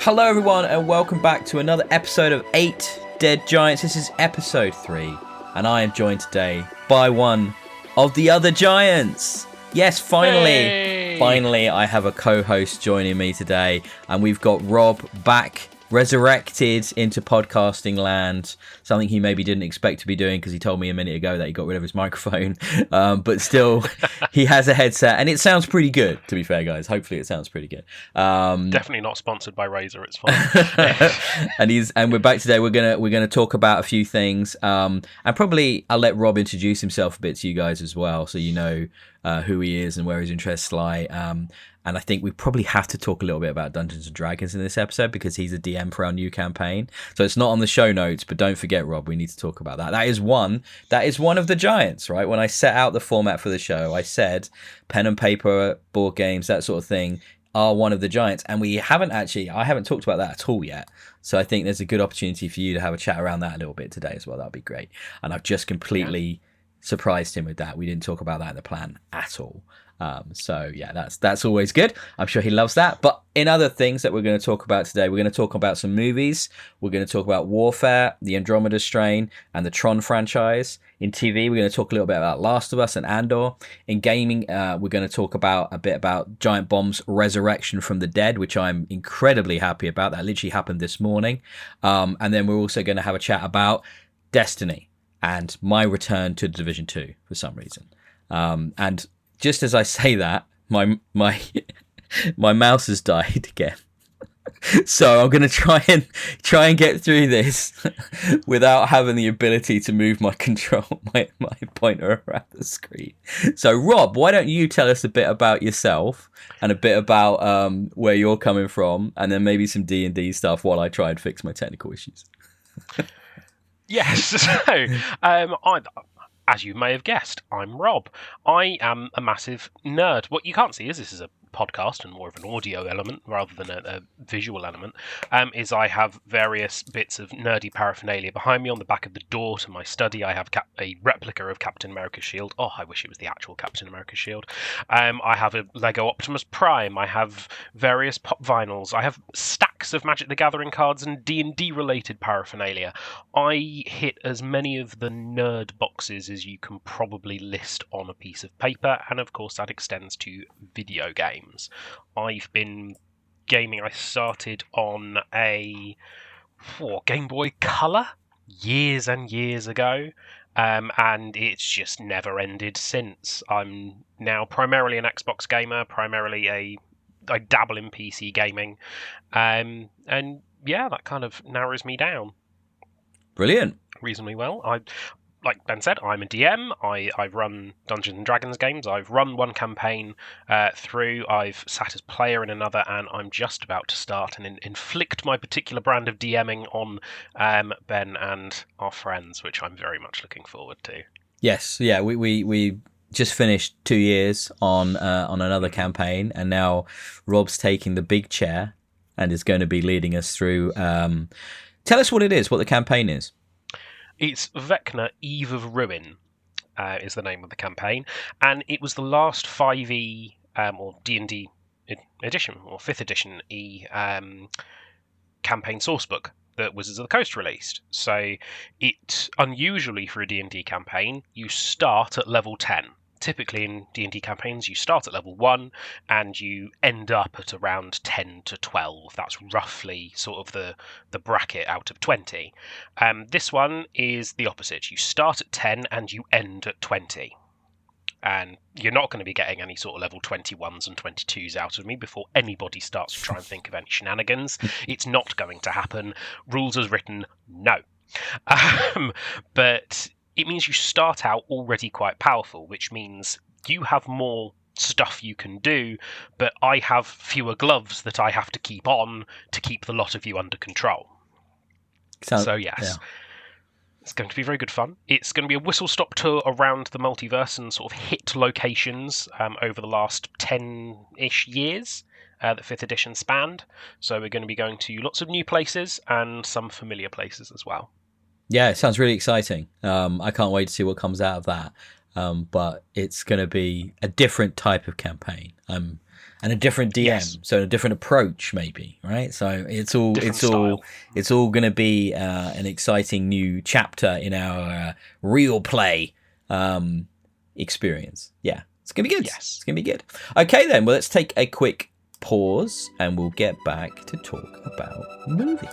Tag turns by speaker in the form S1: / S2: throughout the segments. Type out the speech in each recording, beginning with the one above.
S1: Hello everyone and welcome back to another episode of 8 Dead Giants. This is episode 3 and I am joined today by one of the other giants. Yes, finally I have a co-host joining me today and we've got Rob back, resurrected into podcasting land, something he maybe didn't expect to be doing because he told me a minute ago that he got rid of his microphone, but still he has a headset and it sounds pretty good, to be fair guys. Hopefully it sounds pretty good.
S2: Definitely not sponsored by Razer, it's fine.
S1: and we're back today. We're gonna talk about a few things, and probably I'll let Rob introduce himself a bit to you guys as well, so you know who he is and where his interests lie. And I think we probably have to talk a little bit about Dungeons and Dragons in this episode because he's a DM for our new campaign. So it's not on the show notes, but don't forget, Rob, we need to talk about that. That is one of the giants, right? When I set out the format for the show, I said pen and paper, board games, that sort of thing are one of the giants. And I haven't talked about that at all yet. So I think there's a good opportunity for you to have a chat around that a little bit today as well. That'd be great. And I've just completely surprised him with that. We didn't talk about that in the plan at all. So yeah, that's always good. I'm sure he loves that. But in other things that we're going to talk about today, we're going to talk about some movies. We're going to talk about Warfare, the Andromeda Strain, and the Tron franchise. In TV, we're going to talk a little bit about Last of Us and Andor. In gaming, we're going to talk a bit about Giant Bomb's resurrection from the dead, which I'm incredibly happy about. That literally happened this morning. And then we're also going to have a chat about Destiny and my return to Division 2 for some reason. And just as I say that, my mouse has died again. So I'm going to try and get through this without having the ability to move my pointer around the screen. So Rob, why don't you tell us a bit about yourself and a bit about where you're coming from, and then maybe some D&D stuff while I try and fix my technical issues.
S2: Yes, so as you may have guessed, I'm Rob. I am a massive nerd. What you can't see is this is a podcast and more of an audio element rather than a visual element, is I have various bits of nerdy paraphernalia behind me. On the back of the door to my study, I have a replica of Captain America's shield. Oh, I wish it was the actual Captain America's shield. I have a Lego Optimus Prime. I have various pop vinyls. I have stacks of Magic the Gathering cards and D&D related paraphernalia. I hit as many of the nerd boxes as you can probably list on a piece of paper, and of course that extends to video games. I've been gaming. I started on a Game Boy Color years and years ago, and it's just never ended since. I'm now primarily an Xbox gamer, I dabble in PC gaming, and yeah, that kind of narrows me down.
S1: Brilliant.
S2: Reasonably well. Like Ben said, I'm a DM. I run Dungeons and Dragons games. I've run one campaign through. I've sat as player in another, and I'm just about to start and inflict my particular brand of DMing on Ben and our friends, which I'm very much looking forward to.
S1: Yes, yeah, we just finished 2 years on another campaign, and now Rob's taking the big chair and is going to be leading us through. Tell us what it is, what the campaign is.
S2: It's Vecna, Eve of Ruin, is the name of the campaign, and it was the last 5e or D&D edition or 5th edition campaign sourcebook that Wizards of the Coast released. So it, unusually for a D&D campaign, you start at level 10. Typically in D&D campaigns, you start at level 1 and you end up at around 10 to 12. That's roughly sort of the bracket out of 20. This one is the opposite. You start at 10 and you end at 20. And you're not going to be getting any sort of level 21s and 22s out of me before anybody starts to try and think of any shenanigans. It's not going to happen. Rules as written, no. But it means you start out already quite powerful, which means you have more stuff you can do, but I have fewer gloves that I have to keep on to keep the lot of you under control. So yes, yeah. It's going to be very good fun. It's going to be a whistle-stop tour around the multiverse and sort of hit locations over the last 10-ish years that 5th edition spanned. So we're going to be going to lots of new places and some familiar places as well.
S1: Yeah, it sounds really exciting. I can't wait to see what comes out of that. but it's going to be a different type of campaign. And a different DM,
S2: Yes.
S1: so a different approach, maybe, right? So it's all going to be an exciting new chapter in our real play experience. Yeah, it's gonna be good.
S2: Yes.
S1: It's gonna be good. Okay, then. Well, let's take a quick pause, and we'll get back to talk about movies.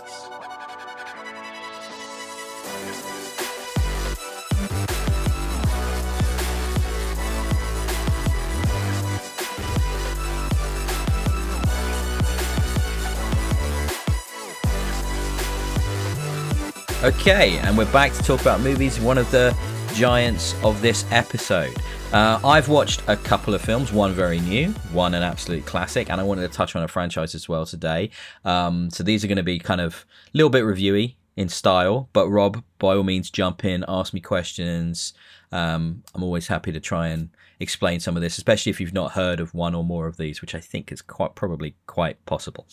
S1: Okay, and we're back to talk about movies, one of the giants of this episode. I've watched a couple of films, one very new, one an absolute classic, and I wanted to touch on a franchise as well today. So these are going to be kind of a little bit reviewy in style, but Rob, by all means, jump in, ask me questions. I'm always happy to try and explain some of this, especially if you've not heard of one or more of these, which I think is probably quite possible.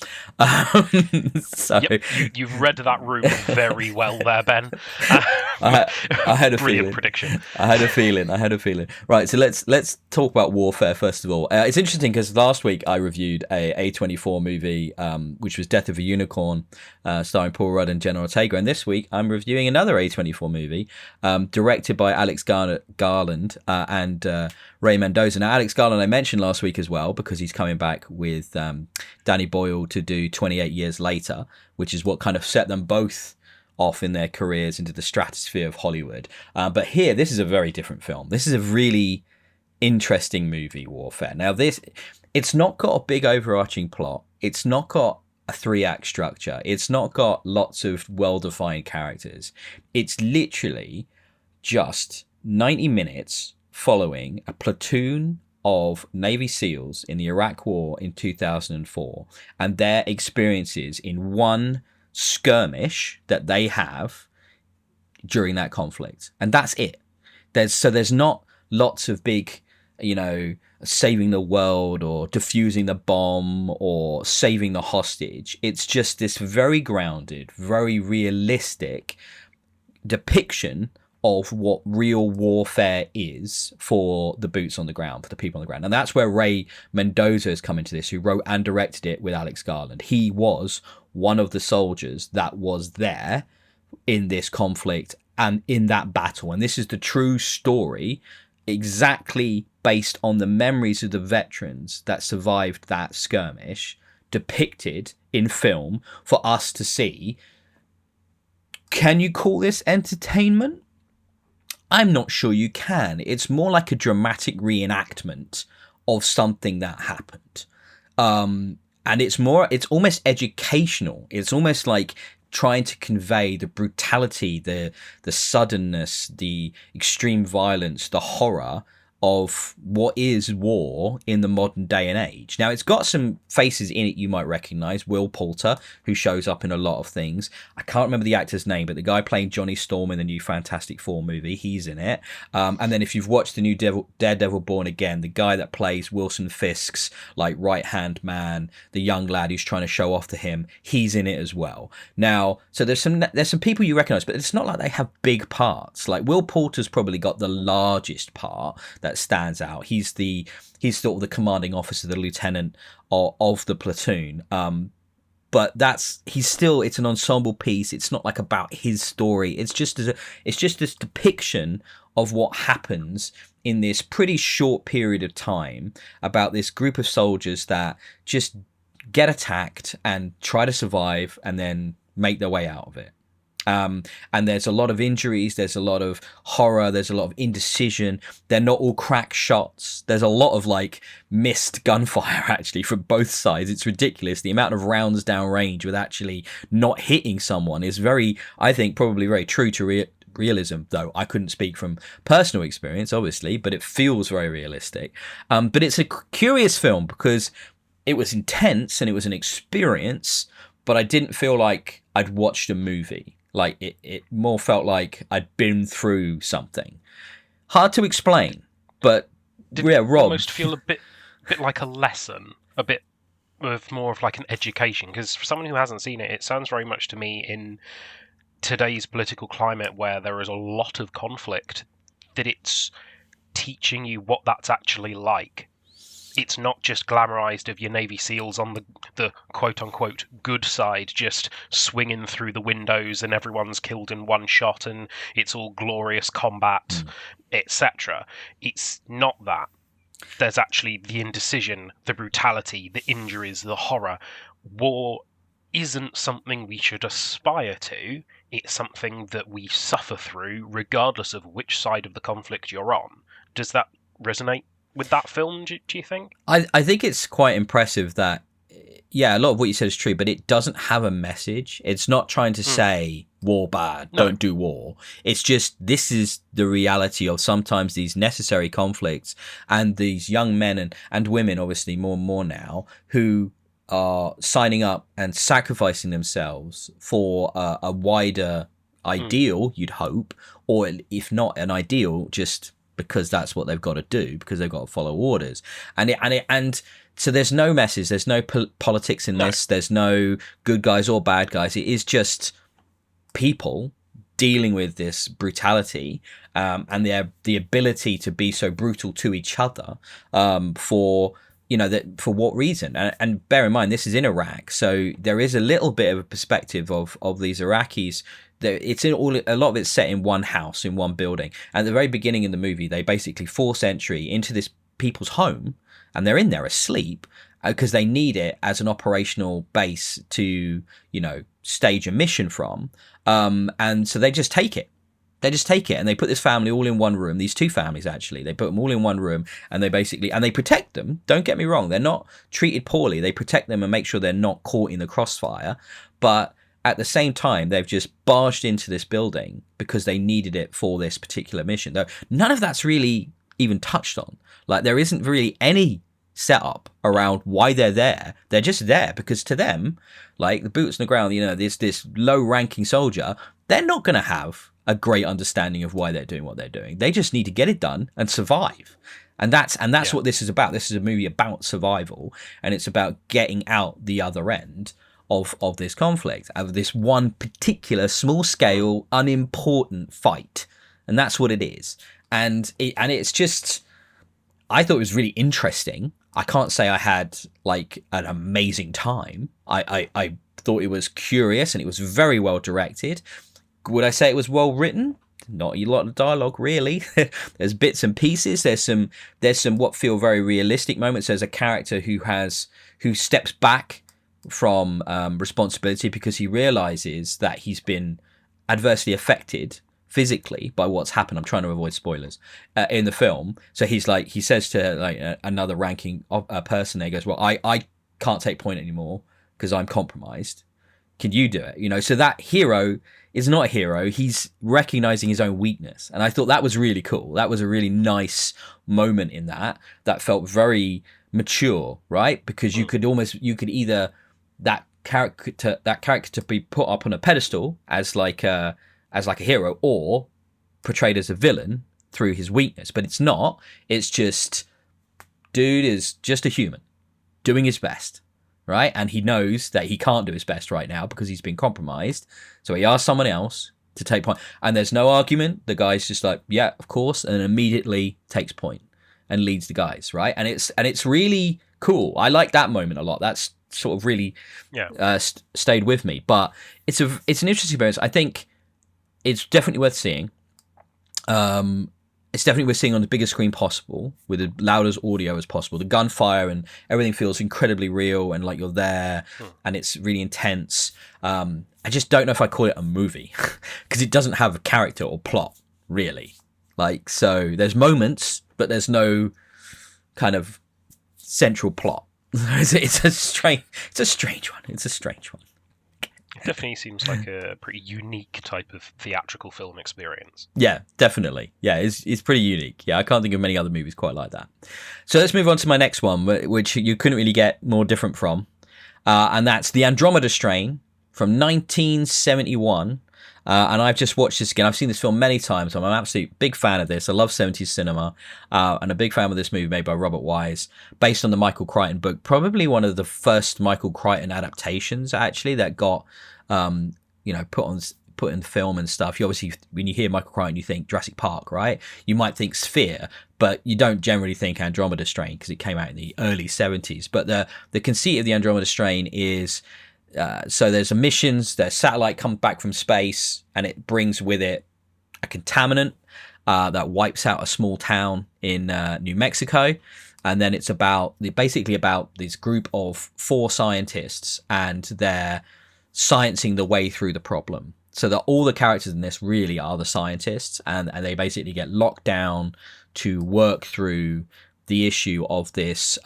S1: So
S2: yep, you've read that room very well there, Ben.
S1: I had a
S2: brilliant
S1: feeling.
S2: prediction.
S1: I had a feeling. Right, so let's talk about Warfare first of all. It's interesting because last week I reviewed a A24 movie, which was Death of a Unicorn, starring Paul Rudd and Jenna Ortega, and this week I'm reviewing another A24 movie, directed by Alex Garland and Ray Mendoza. Now, Alex Garland I mentioned last week as well because he's coming back with Danny Boyle to do 28 Years Later, which is what kind of set them both off in their careers into the stratosphere of Hollywood. But here, this is a very different film. This is a really interesting movie, Warfare. Now, it's not got a big overarching plot. It's not got a 3-act structure. It's not got lots of well-defined characters. It's literally just 90 minutes following a platoon of Navy SEALs in the Iraq War in 2004 and their experiences in one skirmish that they have during that conflict. And that's it. There's not lots of big, saving the world or defusing the bomb or saving the hostage. It's just this very grounded, very realistic depiction of what real warfare is for the boots on the ground, for the people on the ground. And that's where Ray Mendoza has come into this, who wrote and directed it with Alex Garland. He was one of the soldiers that was there in this conflict and in that battle. And this is the true story, exactly based on the memories of the veterans that survived that skirmish, depicted in film for us to see. Can you call this entertainment? I'm not sure you can. It's more like a dramatic reenactment of something that happened. And it's almost educational. It's almost like trying to convey the brutality, the suddenness, the extreme violence, the horror of what is war in the modern day and age. Now, it's got some faces in it you might recognize. Will Poulter, who shows up in a lot of things. I can't remember the actor's name, but the guy playing Johnny Storm in the new Fantastic Four movie, he's in it. And then if you've watched the new Daredevil Born Again, the guy that plays Wilson Fisk's like right-hand man, the young lad who's trying to show off to him, he's in it as well. Now, so there's some people you recognize, but it's not like they have big parts. Like Will Poulter's probably got the largest part that stands out. He's sort of the commanding officer, the lieutenant of the platoon. But it's an ensemble piece. It's not like about his story. It's just this depiction of what happens in this pretty short period of time about this group of soldiers that just get attacked and try to survive and then make their way out of it. And there's a lot of injuries, there's a lot of horror, there's a lot of indecision. They're not all crack shots. There's a lot of like missed gunfire actually from both sides. It's ridiculous. The amount of rounds down range with actually not hitting someone is I think probably very true to realism, though I couldn't speak from personal experience, obviously, but it feels very realistic. But it's a curious film because it was intense and it was an experience, but I didn't feel like I'd watched a movie. Like it more felt like I'd been through something. Hard to explain, but
S2: Did
S1: yeah,
S2: it
S1: Rob.
S2: almost feel a bit like a lesson, a bit of more of like an education? Because for someone who hasn't seen it, it sounds very much to me in today's political climate where there is a lot of conflict, that it's teaching you what that's actually like. It's not just glamorized of your Navy SEALs on the quote-unquote good side, just swinging through the windows and everyone's killed in one shot and it's all glorious combat, etc. It's not that. There's actually the indecision, the brutality, the injuries, the horror. War isn't something we should aspire to. It's something that we suffer through regardless of which side of the conflict you're on. Does that resonate with that film, do you think?
S1: I think it's quite impressive that, yeah, a lot of what you said is true, but it doesn't have a message. It's not trying to say war bad, don't do war. It's just, this is the reality of sometimes these necessary conflicts, and these young men and women, obviously more and more now, who are signing up and sacrificing themselves for a wider ideal, you'd hope, or if not an ideal, just because that's what they've got to do, because they've got to follow orders. And so there's no message, there's no politics in this, there's no good guys or bad guys. It is just people dealing with this brutality, and the ability to be so brutal to each other, for what reason. And bear in mind, this is in Iraq, so there is a little bit of a perspective of these Iraqis. It's a lot of it's set in one house, in one building. At the very beginning in the movie, they basically force entry into this people's home, and they're in there asleep because they need it as an operational base to, stage a mission from. And so they just take it. And they put this family all in one room. These two families, actually, they put them all in one room, and they protect them. Don't get me wrong. They're not treated poorly. They protect them and make sure they're not caught in the crossfire. But at the same time, they've just barged into this building because they needed it for this particular mission. Though none of that's really even touched on. Like, there isn't really any setup around why they're there. They're just there because to them, like the boots on the ground, this low-ranking soldier, they're not going to have a great understanding of why they're doing what they're doing. They just need to get it done and survive. And that's what this is about. This is a movie about survival, and it's about getting out the other end of this conflict, of this one particular small-scale, unimportant fight. And that's what it is. And it's just, I thought it was really interesting. I can't say I had like an amazing time. I thought it was curious, and it was very well directed. Would I say it was well written? Not a lot of dialogue, really. There's bits and pieces. There's some what feel very realistic moments. There's a character who steps back from responsibility because he realizes that he's been adversely affected physically by what's happened. I'm trying to avoid spoilers in the film. So he says to another ranking person there, he goes, well, I can't take point anymore because I'm compromised. Can you do it? So that hero is not a hero. He's recognizing his own weakness. And I thought that was really cool. That was a really nice moment in that felt very mature, right? Because you could either that character to be put up on a pedestal as like a hero, or portrayed as a villain through his weakness. But it's not. It's just, dude is just a human doing his best, right? And he knows that he can't do his best right now because he's been compromised. So he asks someone else to take point. And there's no argument. The guy's just like, yeah, of course, and immediately takes point and leads the guys, right? And it's really cool. I like that moment a lot. That's sort of really stayed with me. But it's an interesting experience. I think it's definitely worth seeing. It's definitely worth seeing on the biggest screen possible, with the loudest audio as possible. The gunfire and everything feels incredibly real, and like you're there, and it's really intense. I just don't know if I call it a movie because it doesn't have a character or plot, really. Like, so there's moments, but there's no kind of central plot. It's a strange one. It's a strange one.
S2: It definitely seems like a pretty unique type of theatrical film experience.
S1: Yeah, definitely. Yeah, it's pretty unique. Yeah, I can't think of many other movies quite like that. So let's move on to my next one, which you couldn't really get more different from. And that's The Andromeda Strain from 1971. And I've just watched this again. I've seen this film many times. I'm an absolute big fan of this. I love 70s cinema, and a big fan of this movie made by Robert Wise, based on the Michael Crichton book. Probably one of the first Michael Crichton adaptations, actually, that got put put in film and stuff, you obviously, when you hear Michael Crichton, you think Jurassic Park, right? You might think Sphere, but you don't generally think Andromeda Strain because it came out in the early 70s. But the conceit of the Andromeda Strain is, so there's emissions, the satellite comes back from space, and it brings with it a contaminant that wipes out a small town in New Mexico. And then it's basically about this group of 4 scientists, and they're sciencing the way through the problem. So that all the characters in this really are the scientists, and they basically get locked down to work through the issue of this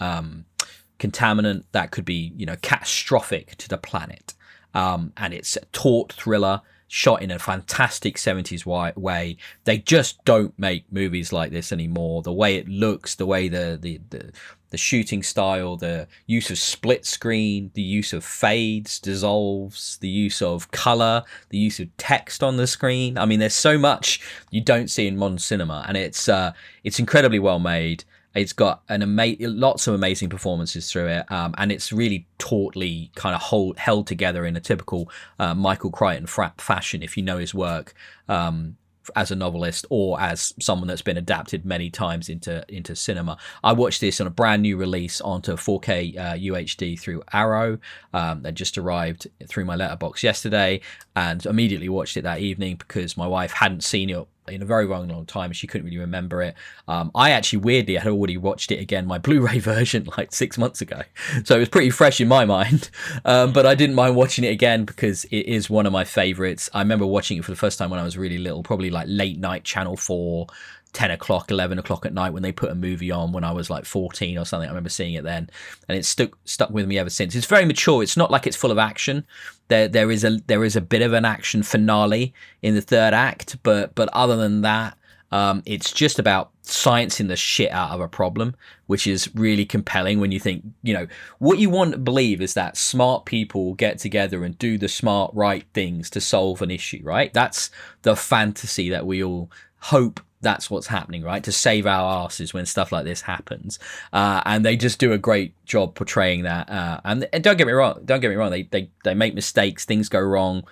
S1: contaminant that could be, catastrophic to the planet. And it's a taut thriller shot in a fantastic 70s way. They just don't make movies like this anymore. The way it looks, the way the shooting style, the use of split screen, the use of fades, dissolves, the use of color, the use of text on the screen. I mean, there's so much you don't see in modern cinema, and it's incredibly well made. It's got lots of amazing performances through it, and it's really tautly kind of held together in a typical Michael Crichton fashion, if you know his work as a novelist or as someone that's been adapted many times into cinema. I watched this on a brand new release onto 4K UHD through Arrow. That just arrived through my letterbox yesterday, and immediately watched it that evening because my wife hadn't seen it in a very long time. She couldn't really remember it. I actually weirdly had already watched it again, my Blu-ray version, like 6 months ago, so it was pretty fresh in my mind. But I didn't mind watching it again because it is one of my favorites. I remember watching it for the first time when I was really little, probably like late night Channel 4, 10 o'clock, 11 o'clock at night when they put a movie on when I was like 14 or something. I remember seeing it then, and it's stuck with me ever since. It's very mature. It's not like it's full of action. There is a bit of an action finale in the third act, but other than that, it's just about sciencing the shit out of a problem, which is really compelling when you think, what you want to believe is that smart people get together and do the smart, right things to solve an issue, right? That's the fantasy that we all hope that's what's happening, right? To save our asses when stuff like this happens. And they just do a great job portraying that. And don't get me wrong. They make mistakes. Things go wrong.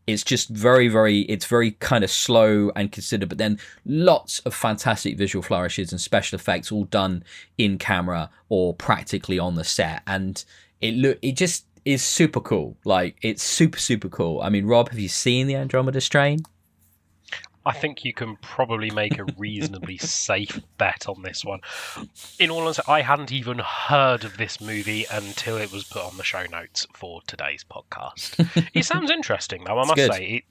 S1: It's just it's very kind of slow and considered, but then lots of fantastic visual flourishes and special effects all done in camera or practically on the set. And it just is super cool. Like, it's super, super cool. I mean, Rob, have you seen the Andromeda Strain?
S2: I think you can probably make a reasonably safe bet on this one. In all honesty, I hadn't even heard of this movie until it was put on the show notes for today's podcast. It sounds interesting, though, I must say.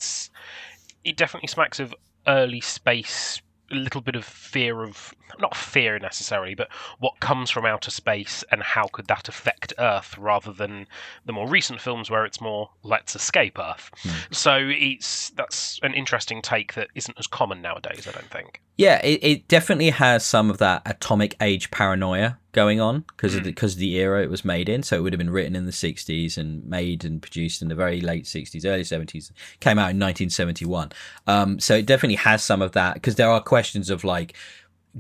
S2: It definitely smacks of early space, a little bit of fear of, not fear necessarily, but what comes from outer space and how could that affect Earth, rather than the more recent films where it's more let's escape Earth. So that's an interesting take that isn't as common nowadays, I don't think.
S1: Yeah, it definitely has some of that atomic age paranoia going on because of the era it was made in. So it would have been written in the 60s and made and produced in the very late 60s, early 70s. Came out in 1971. So it definitely has some of that, because there are questions of like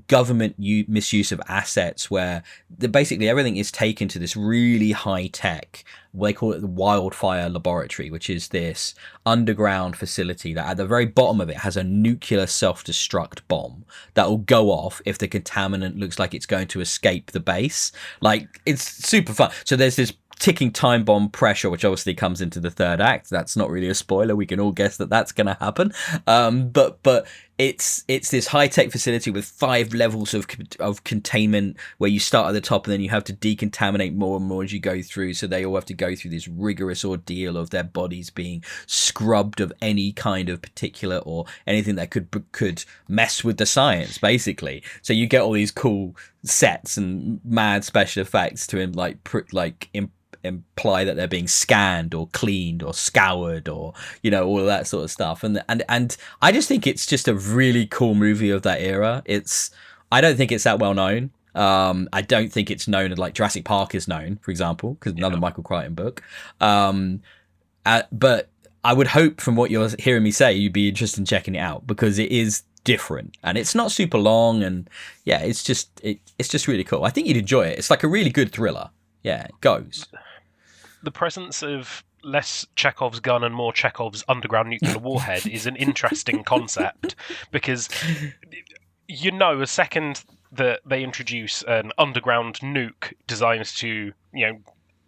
S1: government misuse of assets where basically everything is taken to this really high tech, they call it the wildfire laboratory, which is this underground facility that at the very bottom of it has a nuclear self-destruct bomb that will go off if the contaminant looks like it's going to escape the base. Like, it's super fun. So there's this ticking time bomb pressure, which obviously comes into the third act. That's not really a spoiler. We can all guess that that's going to happen. But it's this high-tech facility with 5 levels of containment, where you start at the top and then you have to decontaminate more and more as you go through. So they all have to go through this rigorous ordeal of their bodies being scrubbed of any kind of particulate or anything that could mess with the science, basically. So you get all these cool sets and mad special effects to imply that they're being scanned or cleaned or scoured or all of that sort of stuff, and I just think it's just a really cool movie of that era. I don't think it's that well known. I don't think it's known like Jurassic Park is known, for example, because another Michael Crichton book. But I would hope from what you're hearing me say, you'd be interested in checking it out, because it is different and it's not super long, and yeah, it's just really cool. I think you'd enjoy it. It's like a really good thriller. Yeah, it goes.
S2: The presence of less Chekhov's gun and more Chekhov's underground nuclear warhead is an interesting concept, because a second that they introduce an underground nuke designed to,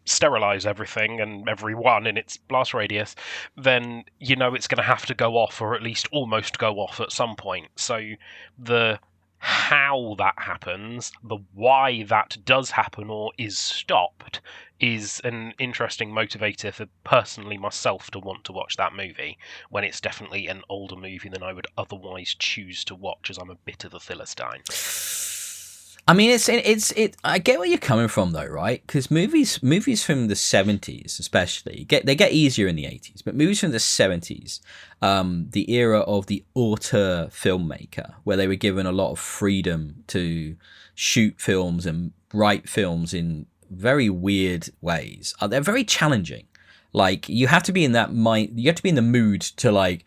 S2: sterilize everything and everyone in its blast radius, then it's going to have to go off, or at least almost go off at some point. So the how that happens, the why that does happen or is stopped, is an interesting motivator for personally myself to want to watch that movie, when it's definitely an older movie than I would otherwise choose to watch, as I'm a bit of a Philistine.
S1: I mean, I get where you're coming from, though, right? Because movies from the 70s, especially, they get easier in the 80s, but movies from the 70s, the era of the auteur filmmaker, where they were given a lot of freedom to shoot films and write films in very weird ways, they're very challenging. Like, you have to be in that mind, you have to be in the mood to, like,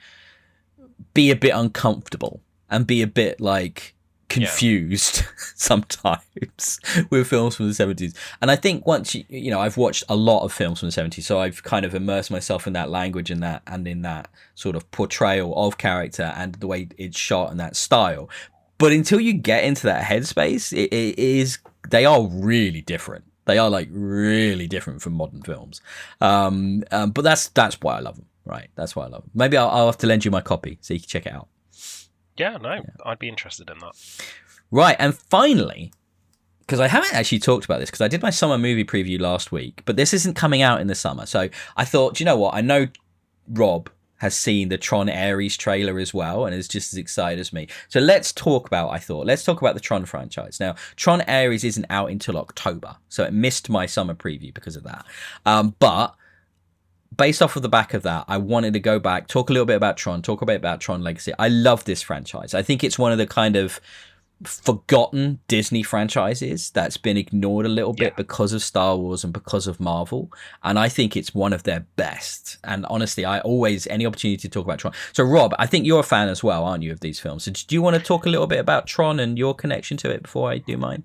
S1: be a bit uncomfortable and be a bit, like, confused sometimes with films from the 70s. And I think once I've watched a lot of films from the 70s, so I've kind of immersed myself in that language and in that sort of portrayal of character and the way it's shot and that style. But until you get into that headspace, they are really different. They are like really different from modern films. But that's why I love them, right? That's why I love them. Maybe I'll have to lend you my copy so you can check it out.
S2: Yeah, I'd be interested in that.
S1: Right, and finally, because I haven't actually talked about this, because I did my summer movie preview last week, but this isn't coming out in the summer. So I thought, you know what? I know Rob has seen the Tron Ares trailer as well and is just as excited as me. So let's talk about the Tron franchise. Now, Tron Ares isn't out until October, so it missed my summer preview because of that. But based off of the back of that, I wanted to go back, talk a little bit about Tron, talk a bit about Tron Legacy. I love this franchise. I think it's one of the kind of forgotten Disney franchises that's been ignored a little bit because of Star Wars and because of Marvel. And I think it's one of their best. And honestly, any opportunity to talk about Tron. So Rob, I think you're a fan as well, aren't you, of these films? So do you want to talk a little bit about Tron and your connection to it before I do mine?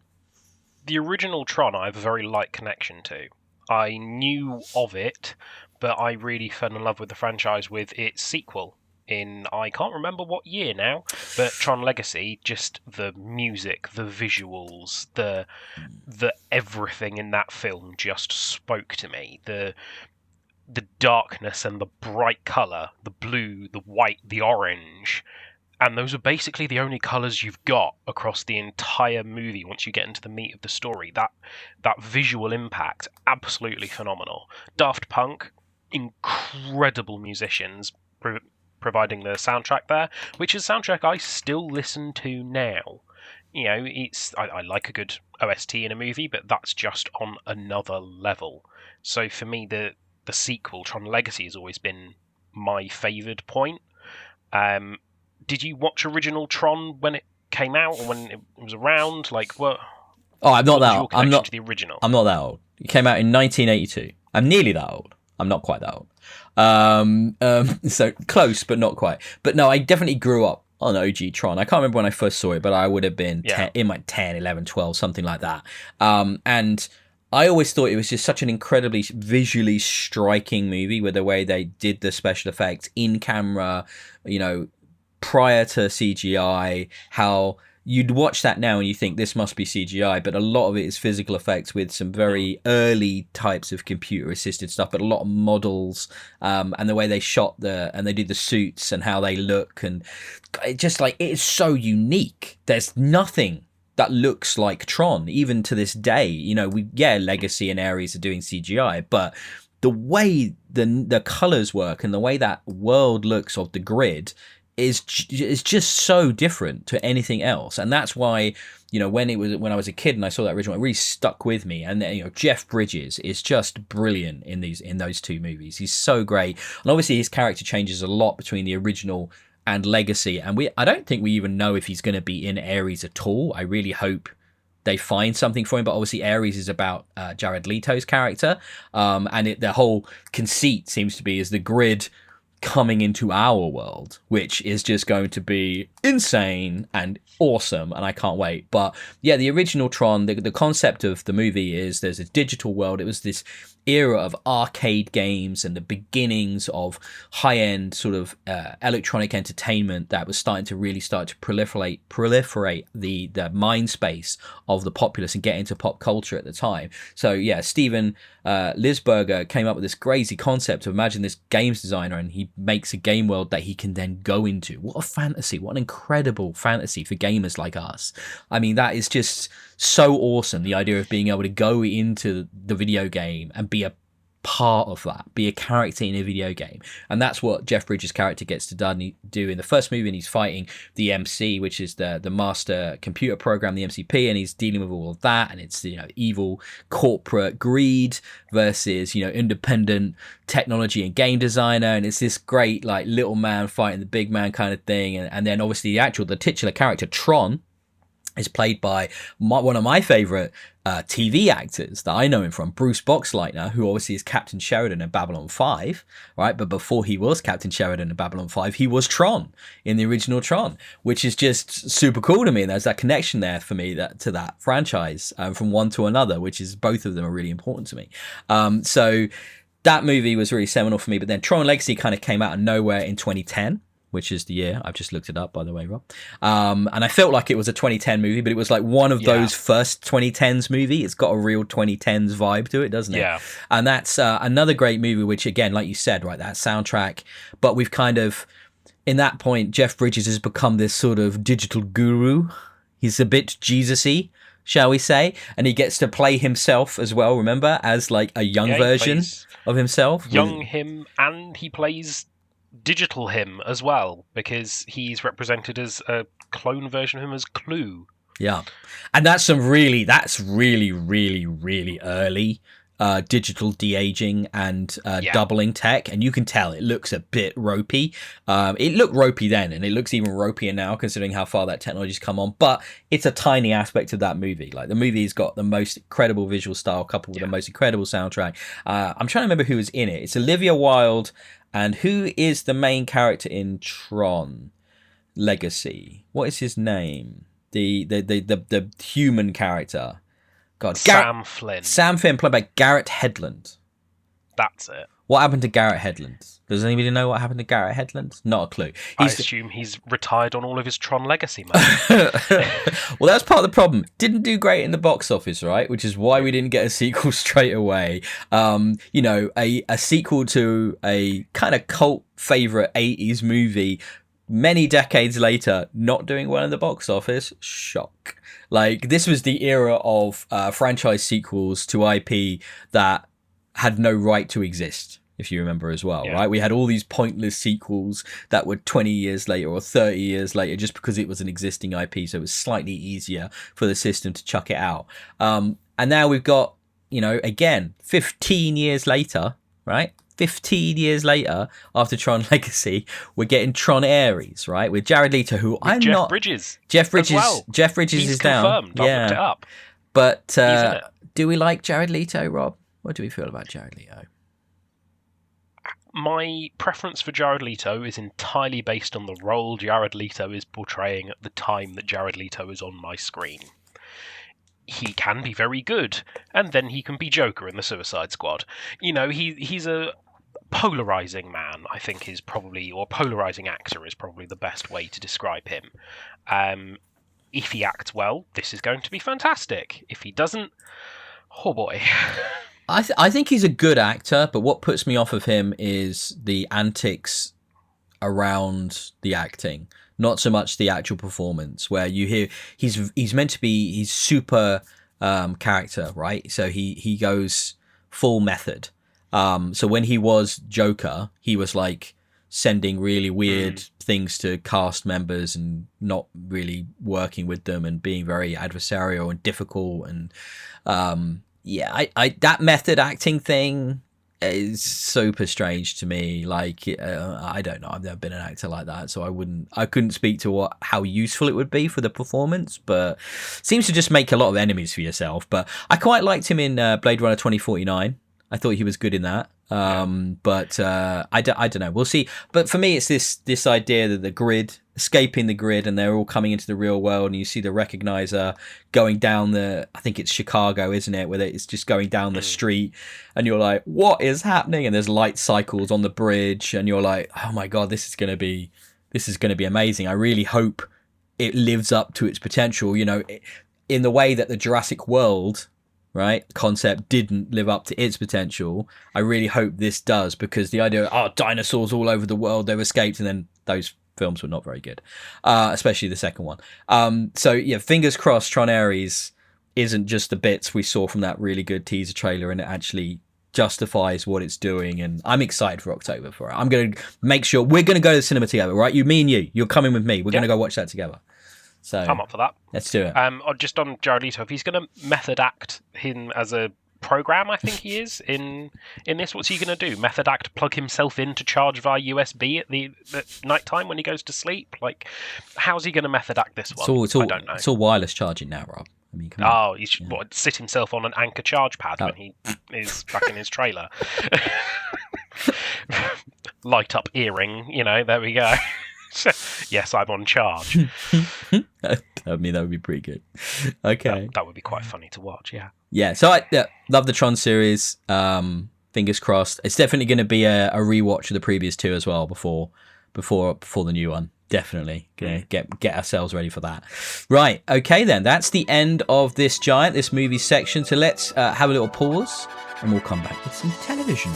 S2: The original Tron, I have a very light connection to. I knew of it, but I really fell in love with the franchise with its sequel in, I can't remember what year now, but Tron Legacy, just the music, the visuals, the everything in that film just spoke to me. The darkness and the bright colour, the blue, the white, the orange, and those are basically the only colours you've got across the entire movie once you get into the meat of the story. That visual impact, absolutely phenomenal. Daft Punk, incredible musicians providing the soundtrack there, which is a soundtrack I still listen to now. I like a good OST in a movie, but that's just on another level. So for me, the sequel, Tron Legacy, has always been my favoured point. Did you watch original Tron when it came out, or when it was around? Like, what?
S1: Oh, I'm not that old.
S2: I'm not to the original.
S1: I'm not that old. It came out in 1982. I'm nearly that old. I'm not quite that old. So close, but not quite. But no, I definitely grew up on OG Tron. I can't remember when I first saw it, but I would have been 10, 11, 12, something like that. And I always thought it was just such an incredibly visually striking movie with the way they did the special effects in camera, prior to CGI, how you'd watch that now and you think this must be CGI, but a lot of it is physical effects with some very early types of computer assisted stuff, but a lot of models, and the way they shot and they did the suits and how they look, and it just it is so unique. There's nothing that looks like Tron, even to this day. Legacy and Ares are doing CGI, but the way the colors work and the way that world looks of the grid is just so different to anything else. And that's why, when I was a kid and I saw that original, it really stuck with me. And Jeff Bridges is just brilliant in those two movies. He's so great. And obviously his character changes a lot between the original and Legacy, and I don't think we even know if he's going to be in Ares at all. I really hope they find something for him, but obviously Ares is about Jared Leto's character, and the whole conceit seems to be is the grid coming into our world, which is just going to be insane and awesome, and I can't wait. But yeah, the original Tron, the concept of the movie is there's a digital world. It was this era of arcade games and the beginnings of high-end sort of electronic entertainment that was starting to proliferate the mind space of the populace and get into pop culture at the time. So yeah, Steven Lisberger came up with this crazy concept of, imagine this games designer and he makes a game world that he can then go into. What a fantasy, what an incredible fantasy for gamers like us. I mean, that is just so awesome, the idea of being able to go into the video game and be a part of that, be a character in a video game. And that's what Jeff Bridges' character gets to do in the first movie, and he's fighting the MC, which is the master computer program, the MCP, and he's dealing with all of that, and it's, you know, evil corporate greed versus, you know, independent technology and game designer, and it's this great like little man fighting the big man kind of thing. And then obviously the titular character Tron is played by one of my favorite TV actors that I know him from, Bruce Boxleitner, who obviously is Captain Sheridan in Babylon 5, right? But before he was Captain Sheridan in Babylon 5, he was Tron in the original Tron, which is just super cool to me. And there's that connection there for me to that franchise from one to another, which is, both of them are really important to me. So that movie was really seminal for me. But then Tron Legacy kind of came out of nowhere in 2010. Which is the year. I've just looked it up, by the way, Rob. And I felt like it was a 2010 movie, but it was like one of those first 2010s movie. It's got a real 2010s vibe to it, doesn't it?
S2: Yeah.
S1: And that's another great movie, which again, like you said, right, that soundtrack. But we've kind of, in that point, Jeff Bridges has become this sort of digital guru. He's a bit Jesus-y, shall we say. And he gets to play himself as well, remember, as like a young version of himself.
S2: Young him, and he plays digital him as well, because he's represented as a clone version of him as Clue.
S1: Yeah, and that's really really early digital de-aging and doubling tech, and you can tell it looks a bit ropey. It looked ropey then, and it looks even ropier now considering how far that technology's come on, but it's a tiny aspect of that movie. Like, the movie's got the most incredible visual style coupled with the most incredible soundtrack. I'm trying to remember who was in it. It's Olivia Wilde. And who is the main character in Tron Legacy? What is his name? The human character. God,
S2: Sam Flynn.
S1: Sam Flynn, played by Garrett Hedlund.
S2: That's it.
S1: What happened to Garrett Hedlund? Does anybody know what happened to Garrett Hedlund? Not a clue.
S2: I assume he's retired on all of his Tron Legacy money.
S1: Well, that's part of the problem. Didn't do great in the box office, right? Which is why we didn't get a sequel straight away. You know, a sequel to a kind of cult favorite 80s movie many decades later, not doing well in the box office. Shock. Like, this was the era of franchise sequels to IP that had no right to exist, if you remember as well, right? We had all these pointless sequels that were 20 years later or 30 years later just because it was an existing IP, so it was slightly easier for the system to chuck it out. And now we've got, you know, again, 15 years later, right? 15 years later, after Tron Legacy, we're getting Tron Ares, right? With Jared Leto, who I'm
S2: Jeff
S1: not...
S2: Bridges.
S1: Jeff Bridges.
S2: Well.
S1: Jeff Bridges
S2: He's
S1: is
S2: confirmed.
S1: down.
S2: I've looked it up.
S1: But do we like Jared Leto, Rob? What do we feel about Jared Leto?
S2: My preference for Jared Leto is entirely based on the role Jared Leto is portraying at the time that Jared Leto is on my screen. He can be very good, and then he can be Joker in the Suicide Squad. You know, he's a polarizing man, I think, is probably, or polarizing actor is probably the best way to describe him. If he acts well, this is going to be fantastic. If he doesn't, oh boy.
S1: I think he's a good actor, but what puts me off of him is the antics around the acting, not so much the actual performance, where you hear he's meant to be, he's super character, right? So he goes full method. So when he was Joker, he was like sending really weird things to cast members and not really working with them and being very adversarial and difficult. And I that method acting thing is super strange to me. Like, I don't know, I've never been an actor like that, so I couldn't speak to how useful it would be for the performance, but seems to just make a lot of enemies for yourself. But I quite liked him in Blade Runner 2049. I thought he was good in that. But I don't know. We'll see. But for me, it's this idea that the grid, escaping the grid, and they're all coming into the real world, and you see the recognizer going down I think it's Chicago, isn't it? Where it's just going down the street, and you're like, what is happening? And there's light cycles on the bridge, and you're like, oh my God, this is going to be amazing. I really hope it lives up to its potential, in the way that the Jurassic World, right, concept didn't live up to its potential. I really hope this does, because the idea of dinosaurs all over the world, they've escaped, and then those films were not very good, especially the second one. So yeah, fingers crossed Tron Ares isn't just the bits we saw from that really good teaser trailer, and it actually justifies what it's doing. And I'm excited for October for it. I'm going to make sure we're going to go to the cinema together, right? Me and you're coming with me. We're going to go watch that together. So
S2: I'm up for that.
S1: Let's do it.
S2: Just on Jared Leto, if he's going to method act him as a program, I think he is in this. What's he going to do? Method act, plug himself in to charge via USB at night time when he goes to sleep? Like, how's he going to method act this one? I don't know.
S1: It's all wireless charging now, Rob. I mean,
S2: he should sit himself on an Anchor charge pad when he is back in his trailer. Light up earring, there we go. Yes, I'm on charge.
S1: I mean, that would be pretty good. Okay.
S2: That would be quite funny to watch, yeah.
S1: Yeah, so I love the Tron series. Fingers crossed. It's definitely going to be a rewatch of the previous two as well before the new one. Definitely get ourselves ready for that. Right, okay then. That's the end of this movie section. So let's have a little pause, and we'll come back with some television.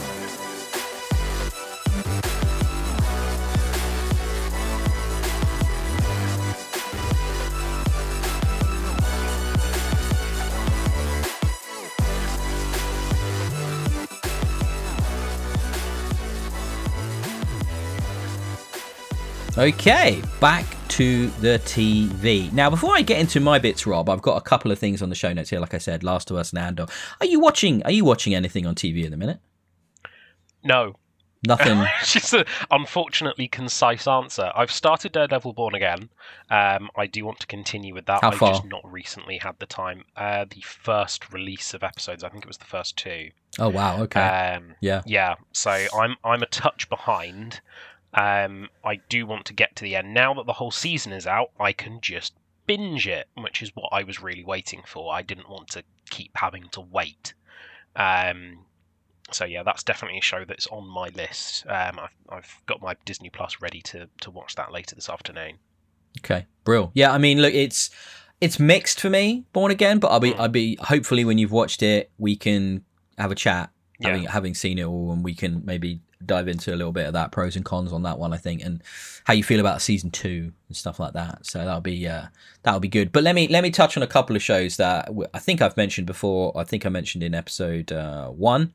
S1: Okay, back to the TV. Now, before I get into my bits, Rob, I've got a couple of things on the show notes here. Like I said, Last of Us and Andor. Are you watching anything on TV at the minute?
S2: No.
S1: Nothing.
S2: It's just an unfortunately concise answer. I've started Daredevil Born Again. I do want to continue with that.
S1: How far?
S2: I've just not recently had the time. The first release of episodes, I think it was the first two.
S1: Oh, wow. Okay.
S2: Yeah. So I'm a touch behind. I do want to get to the end. Now that the whole season is out, I can just binge it, which is what I was really waiting for. I didn't want to keep having to wait. So yeah, that's definitely a show that's on my list. I've got my Disney Plus ready to watch that later this afternoon.
S1: Okay, brilliant. Yeah, I mean, look, it's mixed for me, Born Again, but I'll be hopefully when you've watched it, we can have a chat, having seen it all, and we can maybe dive into a little bit of that pros and cons on that one, I think, and how you feel about season 2 and stuff like that. So that'll be good. But let me touch on a couple of shows that I think I've mentioned before. I think I mentioned in episode 1,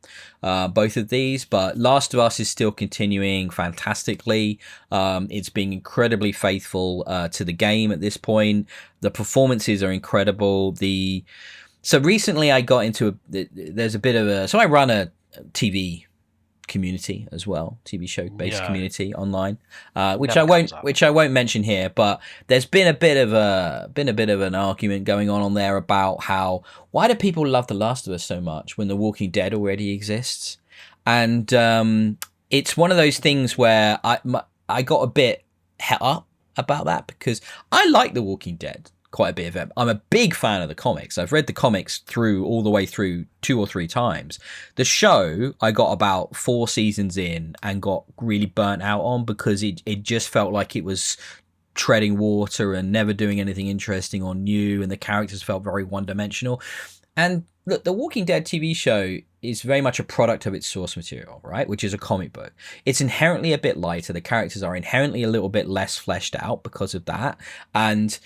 S1: both of these. But Last of Us is still continuing fantastically. It's being incredibly faithful to the game at this point. The performances are incredible. So recently I got into there's a bit of a, so I run a TV community as well, TV show based community online, which I won't mention here, but there's been a bit of an argument going on there about why do people love The Last of Us so much when The Walking Dead already exists. And it's one of those things where I got a bit het up about that, because I like The Walking Dead quite a bit of it. I'm a big fan of the comics. I've read the comics all the way through 2 or 3 times. The show I got about 4 seasons in and got really burnt out on, because it just felt like it was treading water and never doing anything interesting or new, and the characters felt very one-dimensional. And look, the Walking Dead TV show is very much a product of its source material, right? Which is a comic book. It's inherently a bit lighter. The characters are inherently a little bit less fleshed out because of that. And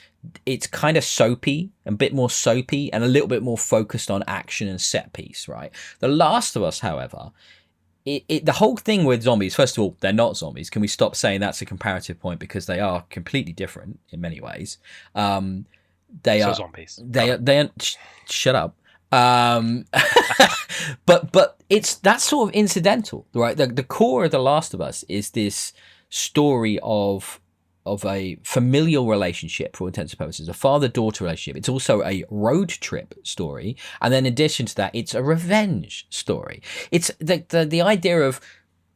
S1: it's kind of soapy, a bit more soapy, and a little bit more focused on action and set piece, right? The Last of Us, however, the whole thing with zombies, first of all, they're not zombies. Can we stop saying that's a comparative point? Because they are completely different in many ways. They are zombies. They are. Shut up. But that's sort of incidental, right? The core of The Last of Us is this story of a familial relationship for all intents and purposes, a father-daughter relationship. It's also a road trip story, and then in addition to that, it's a revenge story. It's the idea of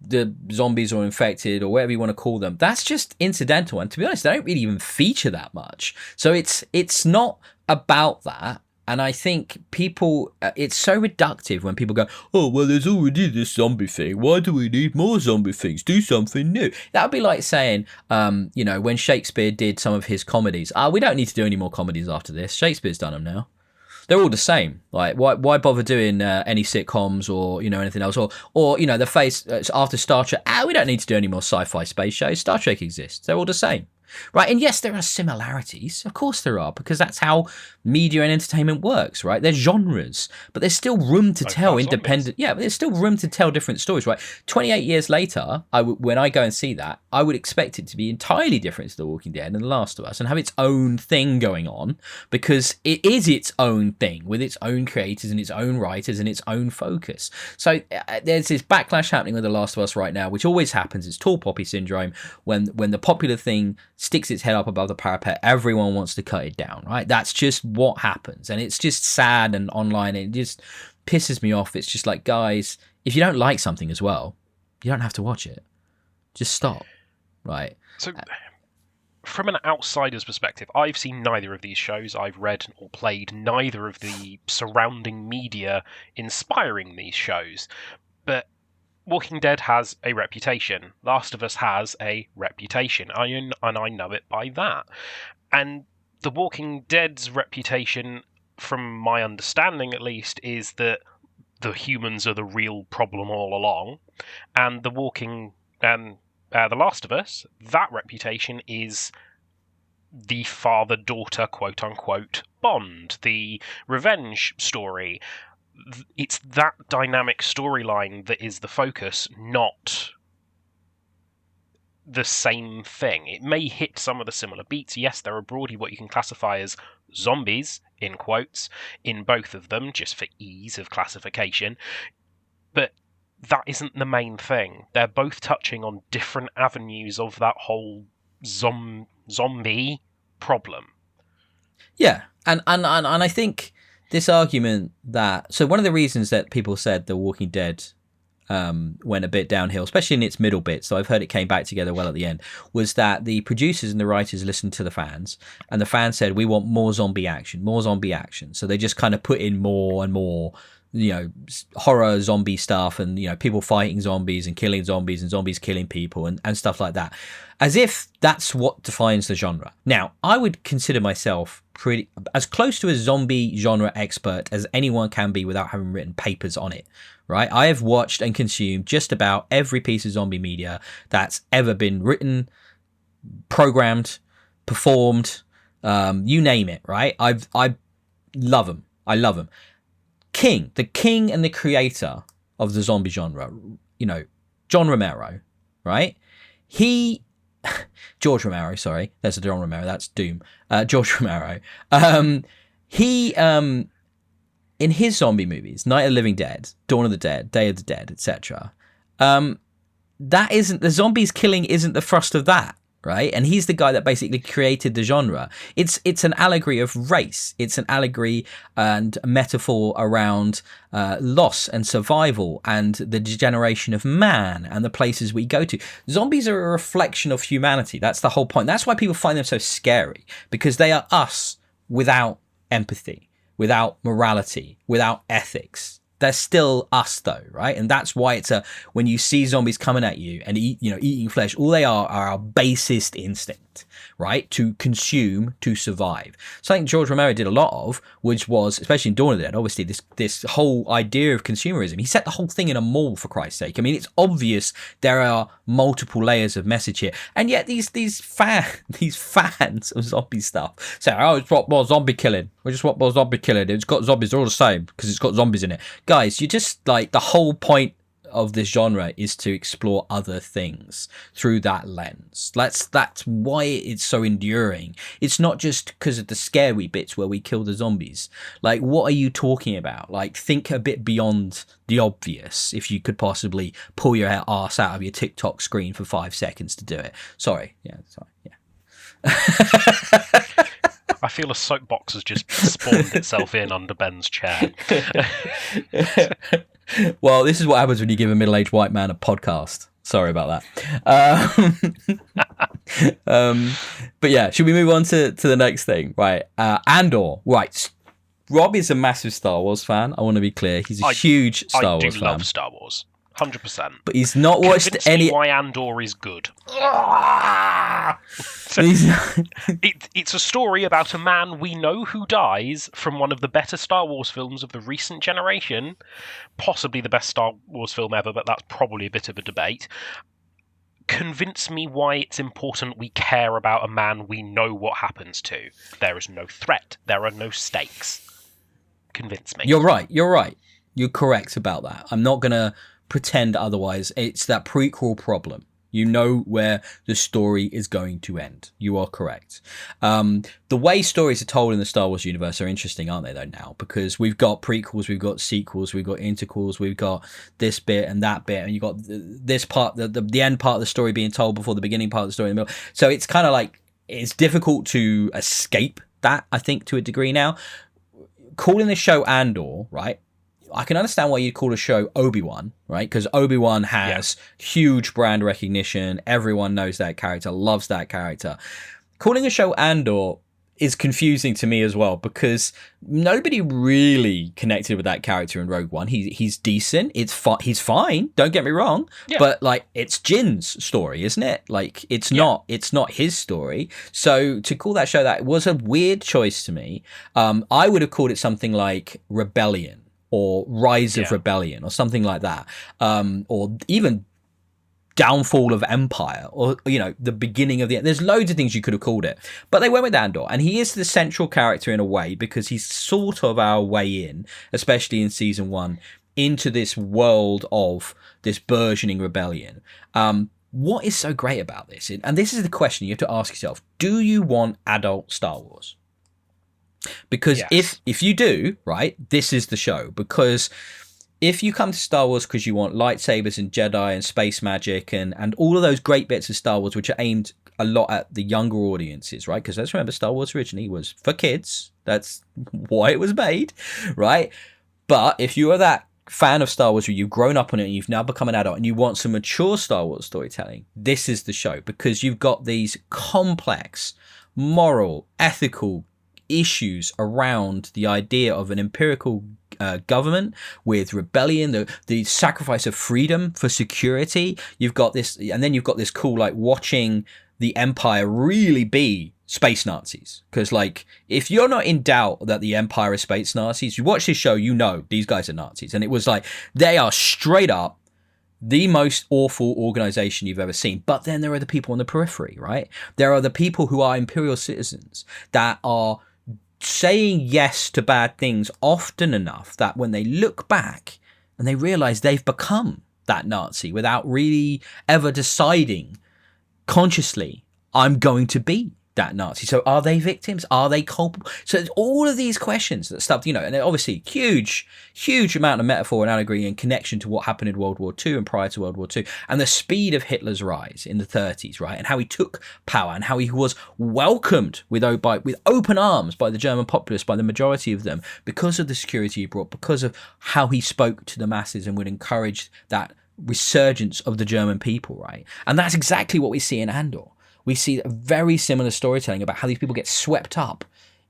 S1: the zombies or infected or whatever you want to call them, that's just incidental, and to be honest, they don't really even feature that much. So it's not about that. And I think people, it's so reductive when people go, oh, well, there's already this zombie thing. Why do we need more zombie things? Do something new. That would be like saying, when Shakespeare did some of his comedies, we don't need to do any more comedies after this. Shakespeare's done them now. They're all the same. Like, why bother doing any sitcoms or, anything else? Or the face after Star Trek, we don't need to do any more sci-fi space shows. Star Trek exists. They're all the same. Right, and yes, there are similarities. Of course there are, because that's how media and entertainment works, right? There's genres, but there's still room to tell independent. Yeah, but there's still room to tell different stories, right? 28 years later, when I go and see that, I would expect it to be entirely different to The Walking Dead and The Last of Us, and have its own thing going on, because it is its own thing with its own creators and its own writers and its own focus. So there's this backlash happening with The Last of Us right now, which always happens. It's tall poppy syndrome. When the popular thing sticks its head up above the parapet, everyone wants to cut it down, right? That's just what happens, and it's just sad. And online, it just pisses me off. It's just like, guys, if you don't like something as well, you don't have to watch it. Just stop, right?
S2: So from an outsider's perspective, I've seen neither of these shows. I've read or played neither of the surrounding media inspiring these shows, but Walking Dead has a reputation. Last of Us has a reputation, and I know it by that. And The Walking Dead's reputation, from my understanding at least, is that the humans are the real problem all along. And The Last of Us, that reputation is the father-daughter, quote-unquote, bond, the revenge story. It's that dynamic storyline that is the focus, not the same thing. It may hit some of the similar beats. Yes, there are broadly what you can classify as zombies, in quotes, in both of them, just for ease of classification. But that isn't the main thing. They're both touching on different avenues of that whole zombie problem.
S1: Yeah, and I think this argument that, so one of the reasons that people said The Walking Dead went a bit downhill, especially in its middle bit, so I've heard it came back together well at the end, was that the producers and the writers listened to the fans, and the fans said, we want more zombie action. So they just kind of put in more and more, horror zombie stuff, and people fighting zombies and killing zombies and zombies killing people and stuff like that, as if that's what defines the genre. Now, I would consider myself pretty as close to a zombie genre expert as anyone can be without having written papers on it, right? I have watched and consumed just about every piece of zombie media that's ever been written, programmed, performed, you name it, right? I love them. The king and the creator of the zombie genre, John Romero, right? George Romero, sorry. There's a John Romero, that's Doom. George Romero. He in his zombie movies, Night of the Living Dead, Dawn of the Dead, Day of the Dead, etc., that isn't, the zombies killing isn't the thrust of that, right? And he's the guy that basically created the genre. It's an allegory of race. It's an allegory and a metaphor around loss and survival and the degeneration of man and the places we go to. Zombies are a reflection of humanity. That's the whole point. That's why people find them so scary, because they are us without empathy, without morality, without ethics. They're still us though, right? And that's why when you see zombies coming at you and eating flesh, all they are our basest instinct, right? To consume, to survive. Something George Romero did a lot of, which was, especially in Dawn of the Dead, obviously this whole idea of consumerism. He set the whole thing in a mall, for Christ's sake. I mean, it's obvious there are multiple layers of message here, and yet these fans of zombie stuff say, oh, it's what more zombie killing. We just want more zombie killing. It's got zombies. They're all the same because it's got zombies in it. Guys, you just, like, the whole point of this genre is to explore other things through that lens. That's why it's so enduring. It's not just because of the scary bits where we kill the zombies. Like, what are you talking about? Like, think a bit beyond the obvious, if you could possibly pull your ass out of your TikTok screen for 5 seconds to do it. Sorry.
S2: I feel a soapbox has just spawned itself in under Ben's chair.
S1: Well, this is what happens when you give a middle-aged white man a podcast. Sorry about that. But yeah, should we move on to the next thing? Right. Andor. Right. Rob is a massive Star Wars fan. I want to be clear. He's a huge Star Wars fan.
S2: I do love Star Wars. 100%.
S1: But he's not watched
S2: Convince
S1: any...
S2: me why Andor is good. It's a story about a man we know who dies from one of the better Star Wars films of the recent generation. Possibly the best Star Wars film ever, but that's probably a bit of a debate. Convince me why it's important we care about a man we know what happens to. There is no threat. There are no stakes. Convince me.
S1: You're right. You're correct about that. I'm not going to pretend otherwise. It's that prequel problem. You know where the story is going to end. You are correct. The way stories are told in the Star Wars universe are interesting, aren't they, though, now? Because we've got prequels, we've got sequels, we've got interquels, we've got this bit and that bit, and you've got this part, the end part of the story being told before the beginning part of the story in the middle. So it's kind of like, it's difficult to escape that, I think, to a degree now. Calling this show Andor, right? I can understand why you'd call a show Obi-Wan, right? Because Obi-Wan has huge brand recognition. Everyone knows that character, loves that character. Calling a show Andor is confusing to me as well, because nobody really connected with that character in Rogue One. He's decent. He's fine. Don't get me wrong. Yeah. But like, it's Jin's story, isn't it? Like, it's not his story. So to call that show that was a weird choice to me. I would have called it something like Rebellion, or Rise of Rebellion, or something like that, or even Downfall of Empire, or, you know, the beginning of the... There's loads of things you could have called it, but they went with Andor, and he is the central character in a way, because he's sort of our way in, especially in season 1, into this world of this burgeoning rebellion. What is so great about this? And this is the question you have to ask yourself: do you want adult Star Wars? Because if you do, right, this is the show. Because if you come to Star Wars because you want lightsabers and Jedi and space magic and all of those great bits of Star Wars, which are aimed a lot at the younger audiences, right? Because let's remember, Star Wars originally was for kids. That's why it was made, right? But if you are that fan of Star Wars where you've grown up on it and you've now become an adult and you want some mature Star Wars storytelling, this is the show. Because you've got these complex, moral, ethical issues around the idea of an empirical government with rebellion, the sacrifice of freedom for security. You've got this, and then you've got this cool, like, watching the Empire really be space Nazis. Because, like, if you're not in doubt that the Empire is space Nazis, you watch this show, you know these guys are Nazis. And it was like, they are straight up the most awful organization you've ever seen. But then there are the people on the periphery, right? There are the people who are Imperial citizens that are saying yes to bad things often enough that when they look back and they realize they've become that Nazi without really ever deciding consciously, I'm going to be that Nazi. So are they victims? Are they culpable? So it's all of these questions that stuff, you know, and obviously huge amount of metaphor and allegory and connection to what happened in World War II and prior to World War II, and the speed of Hitler's rise in the 30s, right? And how he took power and how he was welcomed with open arms by the German populace, by the majority of them, because of the security he brought, because of how he spoke to the masses and would encourage that resurgence of the German people, right? And that's exactly what we see in Andor. We see a very similar storytelling about how these people get swept up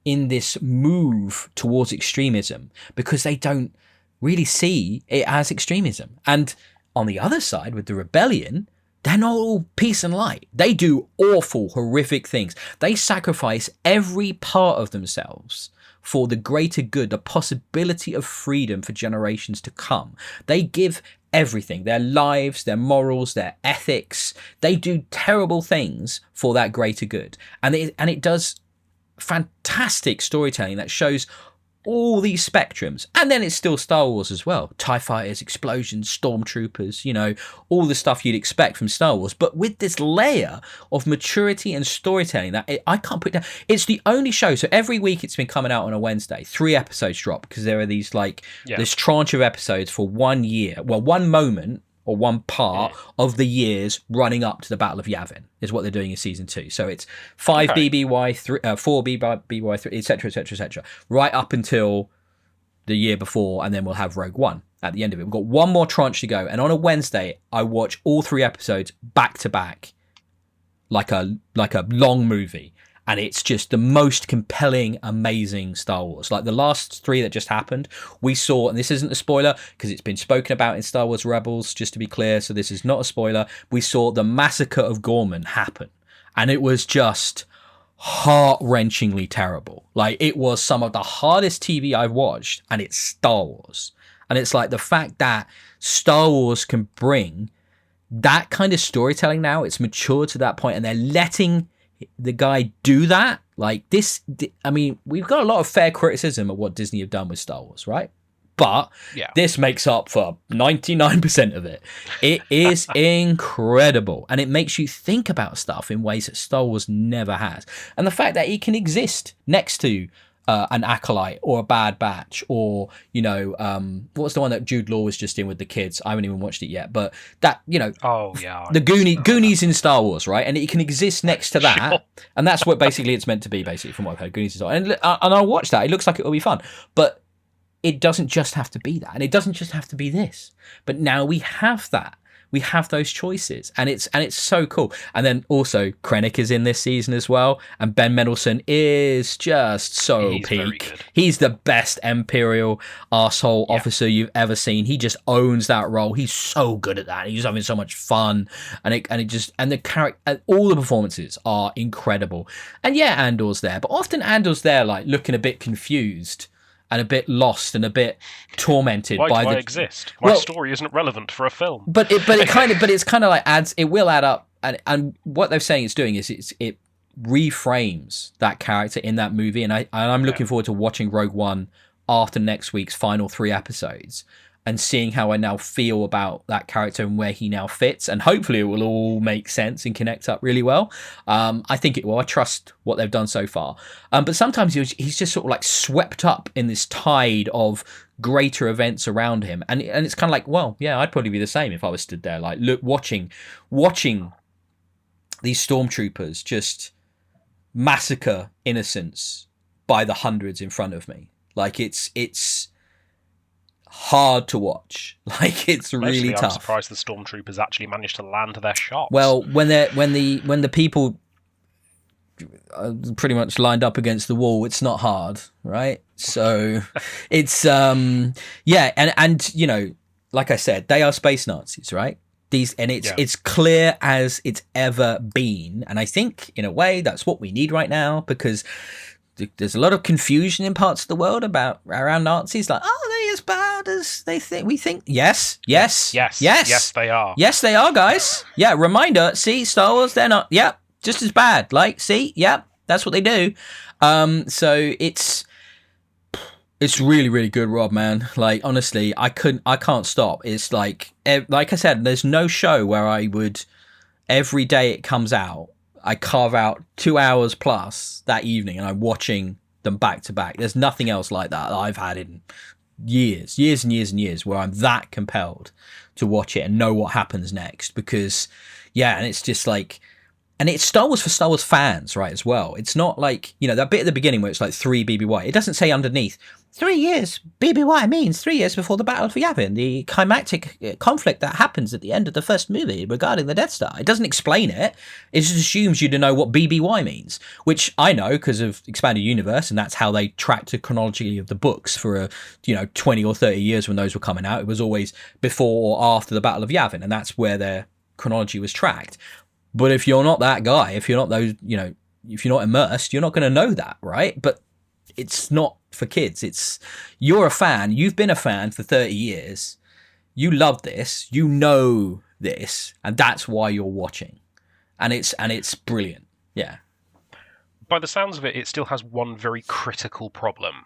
S1: in this move towards extremism because they don't really see it as extremism. And on the other side, with the rebellion, they're not all peace and light. They do awful, horrific things. They sacrifice every part of themselves for the greater good, the possibility of freedom for generations to come. They give everything, their lives, their morals, their ethics. They do terrible things for that greater good. And it does fantastic storytelling that shows all these spectrums. And then it's still Star Wars as well. TIE fighters, explosions, stormtroopers, you know, all the stuff you'd expect from Star Wars, but with this layer of maturity and storytelling that I can't put down. It's the only show. So every week it's been coming out on a Wednesday. 3 episodes drop because there are these this tranche of episodes for 1 year. Well, one moment or one part of the years running up to the Battle of Yavin is what they're doing in season 2. So it's 5 BBY, 4 BBY 3, etc., etc., etc., right up until the year before, and then we'll have Rogue One at the end of it. We've got one more tranche to go, and on a Wednesday, I watch all 3 episodes back to back, like a long movie. And it's just the most compelling, amazing Star Wars. Like the last 3 that just happened, we saw, and this isn't a spoiler because it's been spoken about in Star Wars Rebels, just to be clear, so this is not a spoiler. We saw the massacre of Gorman happen, and it was just heart-wrenchingly terrible. Like, it was some of the hardest TV I've watched, and it's Star Wars. And it's like the fact that Star Wars can bring that kind of storytelling now, it's matured to that point, and they're letting the guy do that. Like this, I mean, we've got a lot of fair criticism of what Disney have done with Star Wars, right? But this makes up for 99% of it. It is incredible, and it makes you think about stuff in ways that Star Wars never has. And the fact that it can exist next to an Acolyte or a Bad Batch, or what's the one that Jude Law was just in with the kids? I haven't even watched it yet, but that the Goonies in Star Wars, right? And it can exist next to that, sure. And that's what basically it's meant to be, basically, from what I've heard. Goonies in Star Wars, and I'll watch that. It looks like it will be fun, but it doesn't just have to be that, and it doesn't just have to be this. But now we have that. We have those choices, and it's so cool. And then also Krennic is in this season as well, and Ben Mendelsohn is just so peak. He's the best Imperial arsehole officer you've ever seen. He just owns that role. He's so good at that. He's having so much fun, and the character, all the performances are incredible. And Andor's there, but often Andor's there like looking a bit confused and a bit lost and a bit tormented
S2: Why
S1: by
S2: do I exist? My story isn't relevant for a film.
S1: But it's kind of like it will add up, and what they're saying it's doing is it reframes that character in that movie, and I'm looking forward to watching Rogue One after next week's final 3 episodes and seeing how I now feel about that character and where he now fits, and hopefully it will all make sense and connect up really well. I think it will. I trust what they've done so far. But sometimes he's just sort of like swept up in this tide of greater events around him, and it's kind of like, well, yeah, I'd probably be the same if I was stood there, like watching these stormtroopers just massacre innocents by the hundreds in front of me. Like it's hard to watch. Like it's really tough.
S2: I'm surprised the stormtroopers actually managed to land their shots.
S1: Well, when the people are pretty much lined up against the wall, it's not hard, right? So it's and like I said, they are space Nazis, right? It's clear as it's ever been, and I think in a way that's what we need right now, because there's a lot of confusion in parts of the world around Nazis. Like, are they as bad as they think? We think yes, they are. Yes, they are, guys. Yeah, reminder. See, Star Wars, they're not. Yep, just as bad. Like, see, yep, that's what they do. So it's really, really good, Rob, man. Like, honestly, I can't stop. It's like I said, there's no show where I would, every day it comes out, I carve out 2 hours plus that evening and I'm watching them back to back. There's nothing else like that I've had in years and years where I'm that compelled to watch it and know what happens next, because and it's just like, and it's Star Wars for Star Wars fans, right, as well. It's not like, that bit at the beginning where it's like 3 BBY. It doesn't say underneath 3 years. BBY means 3 years before the Battle of Yavin, the climactic conflict that happens at the end of the first movie regarding the Death Star. It doesn't explain it. It just assumes you to know what BBY means, which I know because of Expanded Universe, and that's how they tracked the chronology of the books for 20 or 30 years when those were coming out. It was always before or after the Battle of Yavin, and that's where their chronology was tracked. But if you're not that guy, if you're not those, if you're not immersed, you're not going to know that, right? But it's not for kids. You're a fan. You've been a fan for 30 years. You love this. You know this, and that's why you're watching. And it's brilliant. Yeah.
S2: By the sounds of it, it still has one very critical problem.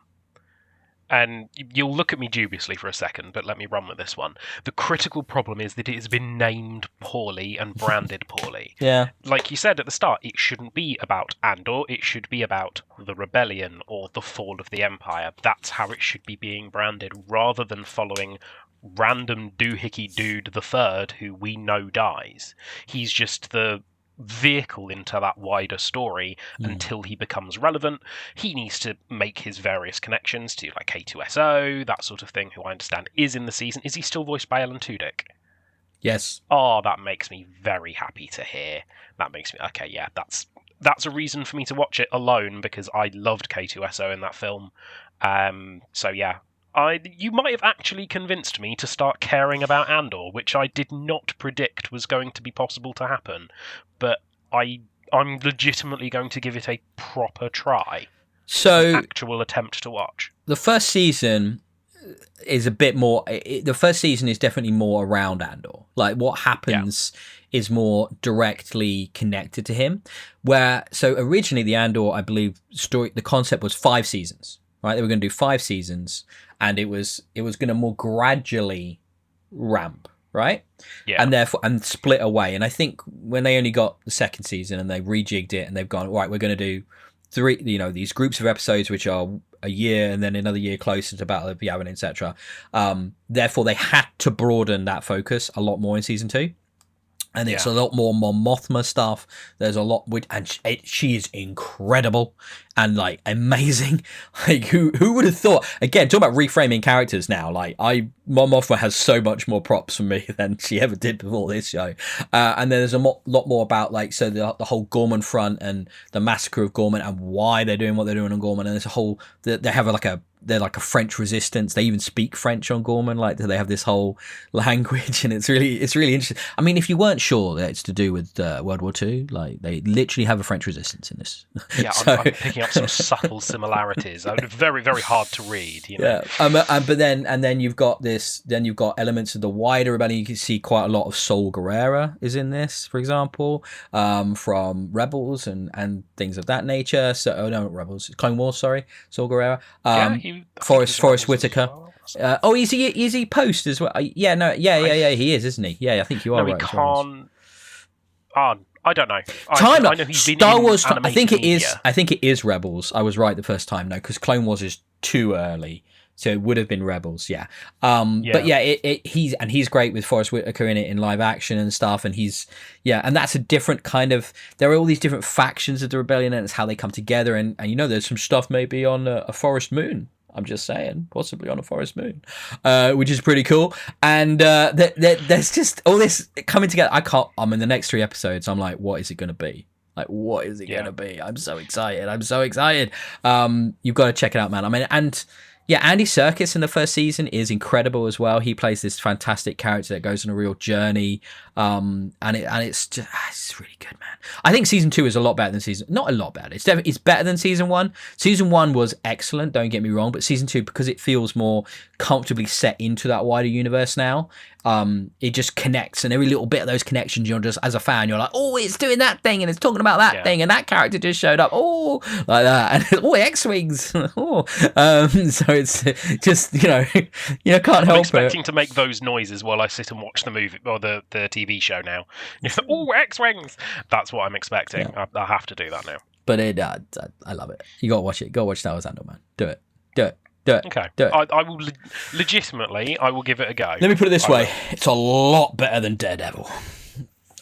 S2: And you'll look at me dubiously for a second, but let me run with this one. The critical problem is that it has been named poorly and branded poorly.
S1: Yeah.
S2: Like you said at the start, it shouldn't be about Andor. It should be about the rebellion or the fall of the Empire. That's how it should be being branded, rather than following random doohickey dude the third who we know dies. He's just the vehicle into that wider story until he becomes relevant. He needs to make his various connections to like K2SO, that sort of thing, who I understand is in the season. Is he still voiced by Alan Tudyk?
S1: Yes.
S2: Oh, that makes me very happy to hear. That makes me okay. Yeah, that's a reason for me to watch it alone, because I loved K2SO in that film. So yeah, you might have actually convinced me to start caring about Andor, which I did not predict was going to be possible to happen. But I'm legitimately going to give it a proper try.
S1: So,
S2: an actual attempt to watch.
S1: The first season is a bit more. The first season is definitely more around Andor. Like what happens is more directly connected to him. So originally the Andor, I believe, the concept was 5 seasons. Right, they were going to do 5 seasons, and it was going to more gradually ramp, right?
S2: Yeah.
S1: And therefore split away. And I think when they only got the second season and they rejigged it and they've gone, right, we're going to do 3, these groups of episodes which are a year and then another year closer to Battle of Yavin, etc. Therefore, they had to broaden that focus a lot more in season 2. And it's a lot more Mon Mothma stuff. There's a lot, and she is incredible and like amazing. Like who would have thought? Again, talking about reframing characters now. Like Mon Mothma has so much more props for me than she ever did before this show. And then there's a lot more about like the whole Gorman front and the massacre of Gorman and why they're doing what they're doing on Gorman. And there's a whole they have they're like a French resistance. They even speak French on Gorman. Like they have this whole language, and it's really interesting. I mean, if you weren't sure that it's to do with World War II, like they literally have a French resistance in this.
S2: Yeah, I'm picking up some subtle similarities. Very, very hard to read. You know?
S1: Yeah, but then you've got this. Then you've got elements of the wider rebellion. You can see quite a lot of Saul Guerrera is in this, for example, from Rebels and things of that nature. So, no, Rebels, Clone Wars. Sorry, Saul Guerrera. Forrest Whitaker. Well. Is he post as well? He is, isn't he? Yeah, I think you are right.
S2: He can't. I don't know.
S1: I know
S2: he's been
S1: Star Wars.
S2: I think it
S1: is. I think it is Rebels. I was right the first time, no, because Clone Wars is too early, so it would have been Rebels. Yeah. But yeah, he's great with Forrest Whitaker in it in live action and stuff, and and that's a different kind of. There are all these different factions of the rebellion, and it's how they come together, and there's some stuff maybe on a Forest Moon. I'm just saying, possibly on a Forest Moon, which is pretty cool. And there's just all this coming together. I'm in the next 3 episodes. I'm like, what is it going to be? Like, what is it going to be? I'm so excited. You've got to check it out, man. I mean, and yeah, Andy Serkis in the first season is incredible as well. He plays this fantastic character that goes on a real journey. And it's really good, man. I think season 2 is a lot better than not a lot better. It's better than season 1. Season 1 was excellent, don't get me wrong, but season 2, because it feels more comfortably set into that wider universe now, it just connects, and every little bit of those connections, you're just, as a fan, you're like, oh, it's doing that thing, and it's talking about that thing, and that character just showed up, oh, like that, and X-Wings, oh, so it's just, can't help it.
S2: I'm expecting to make those noises while I sit and watch the movie or the TV show now. Oh, X-Wings! That's what I'm expecting. Yeah. I have to do that now.
S1: But I love it. You gotta watch it. Go watch Star Wars Andor, man. Do it.
S2: Okay.
S1: Do it.
S2: I will legitimately. I will give it a go.
S1: Let me put it this way: it's a lot better than Daredevil.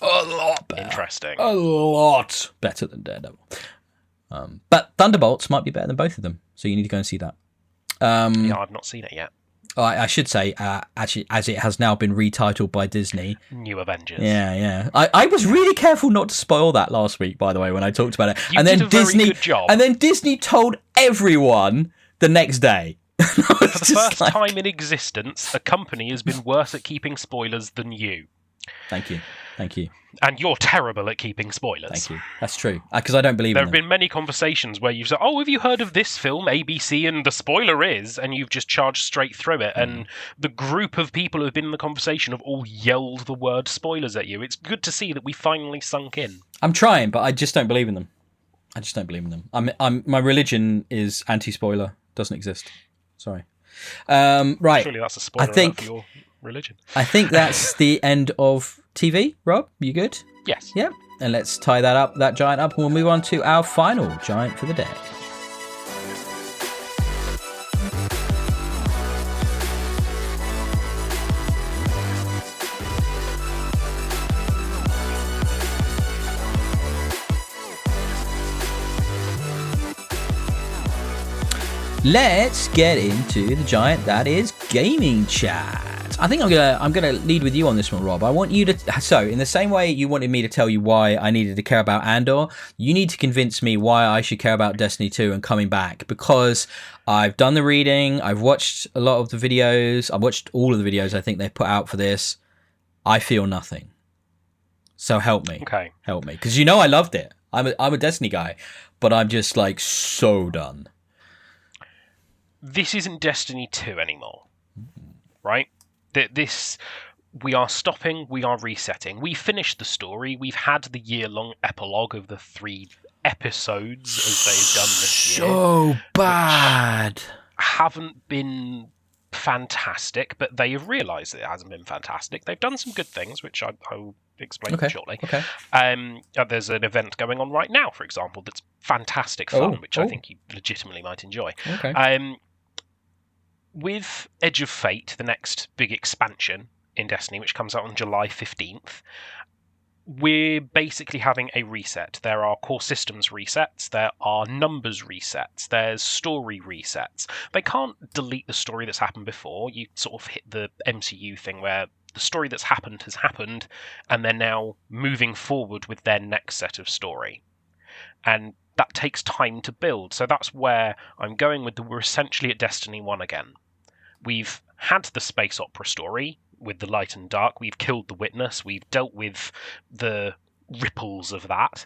S1: A lot better.
S2: Interesting.
S1: A lot better than Daredevil. But Thunderbolts might be better than both of them, so you need to go and see that.
S2: I've not seen it yet.
S1: I should say, actually, as it has now been retitled by Disney.
S2: New Avengers.
S1: Yeah. I was really careful not to spoil that last week, by the way, when I talked about it.
S2: You did a very good job.
S1: And then Disney told everyone the next day.
S2: For the first time in existence, a company has been worse at keeping spoilers than you.
S1: Thank you.
S2: And you're terrible at keeping spoilers.
S1: Thank you. That's true. Because I don't believe in them.
S2: There have been many conversations where you've said, oh, have you heard of this film, ABC, and the spoiler is, and you've just charged straight through it. And the group of people who have been in the conversation have all yelled the word spoilers at you. It's good to see that we finally sunk in.
S1: I'm trying, but I just don't believe in them. My religion is anti-spoiler. Doesn't exist. Sorry. Right.
S2: Surely that's a spoiler for your religion.
S1: I think that's the end of TV. Rob, you good?
S2: Yes.
S1: Yep. And let's tie that giant up, and we'll move on to our final giant for the day. let's get into the giant that is gaming chat. I think I'm gonna lead with you on this one, Rob. I want you to, so in the same way you wanted me to tell you why I needed to care about Andor, you need to convince me why I should care about Destiny 2 and coming back, because I've done the reading, I've watched a lot of the videos, I've watched all of the videos I think they've put out for this. I feel nothing. So help me.
S2: Okay.
S1: Help me. Because you know I loved it. I'm a Destiny guy, but I'm just like so done.
S2: This isn't Destiny 2 anymore, right? This, we are stopping, we are resetting. We finished the story, we've had the year-long epilogue of the 3 episodes as they've done this year.
S1: So bad.
S2: Haven't been fantastic, but they have realised that it hasn't been fantastic. They've done some good things, which I will explain shortly.
S1: Okay.
S2: There's an event going on right now, for example, that's fantastic fun, which I think you legitimately might enjoy.
S1: Okay.
S2: With Edge of Fate, the next big expansion in Destiny, which comes out on July 15th, we're basically having a reset. There are core systems resets, there are numbers resets, there's story resets. They can't delete the story that's happened before. You sort of hit the MCU thing where the story that's happened has happened, and they're now moving forward with their next set of story. And that takes time to build. So that's where I'm going with we're essentially at Destiny 1 again. We've had the space opera story with the light and dark. We've killed the witness. We've dealt with the ripples of that.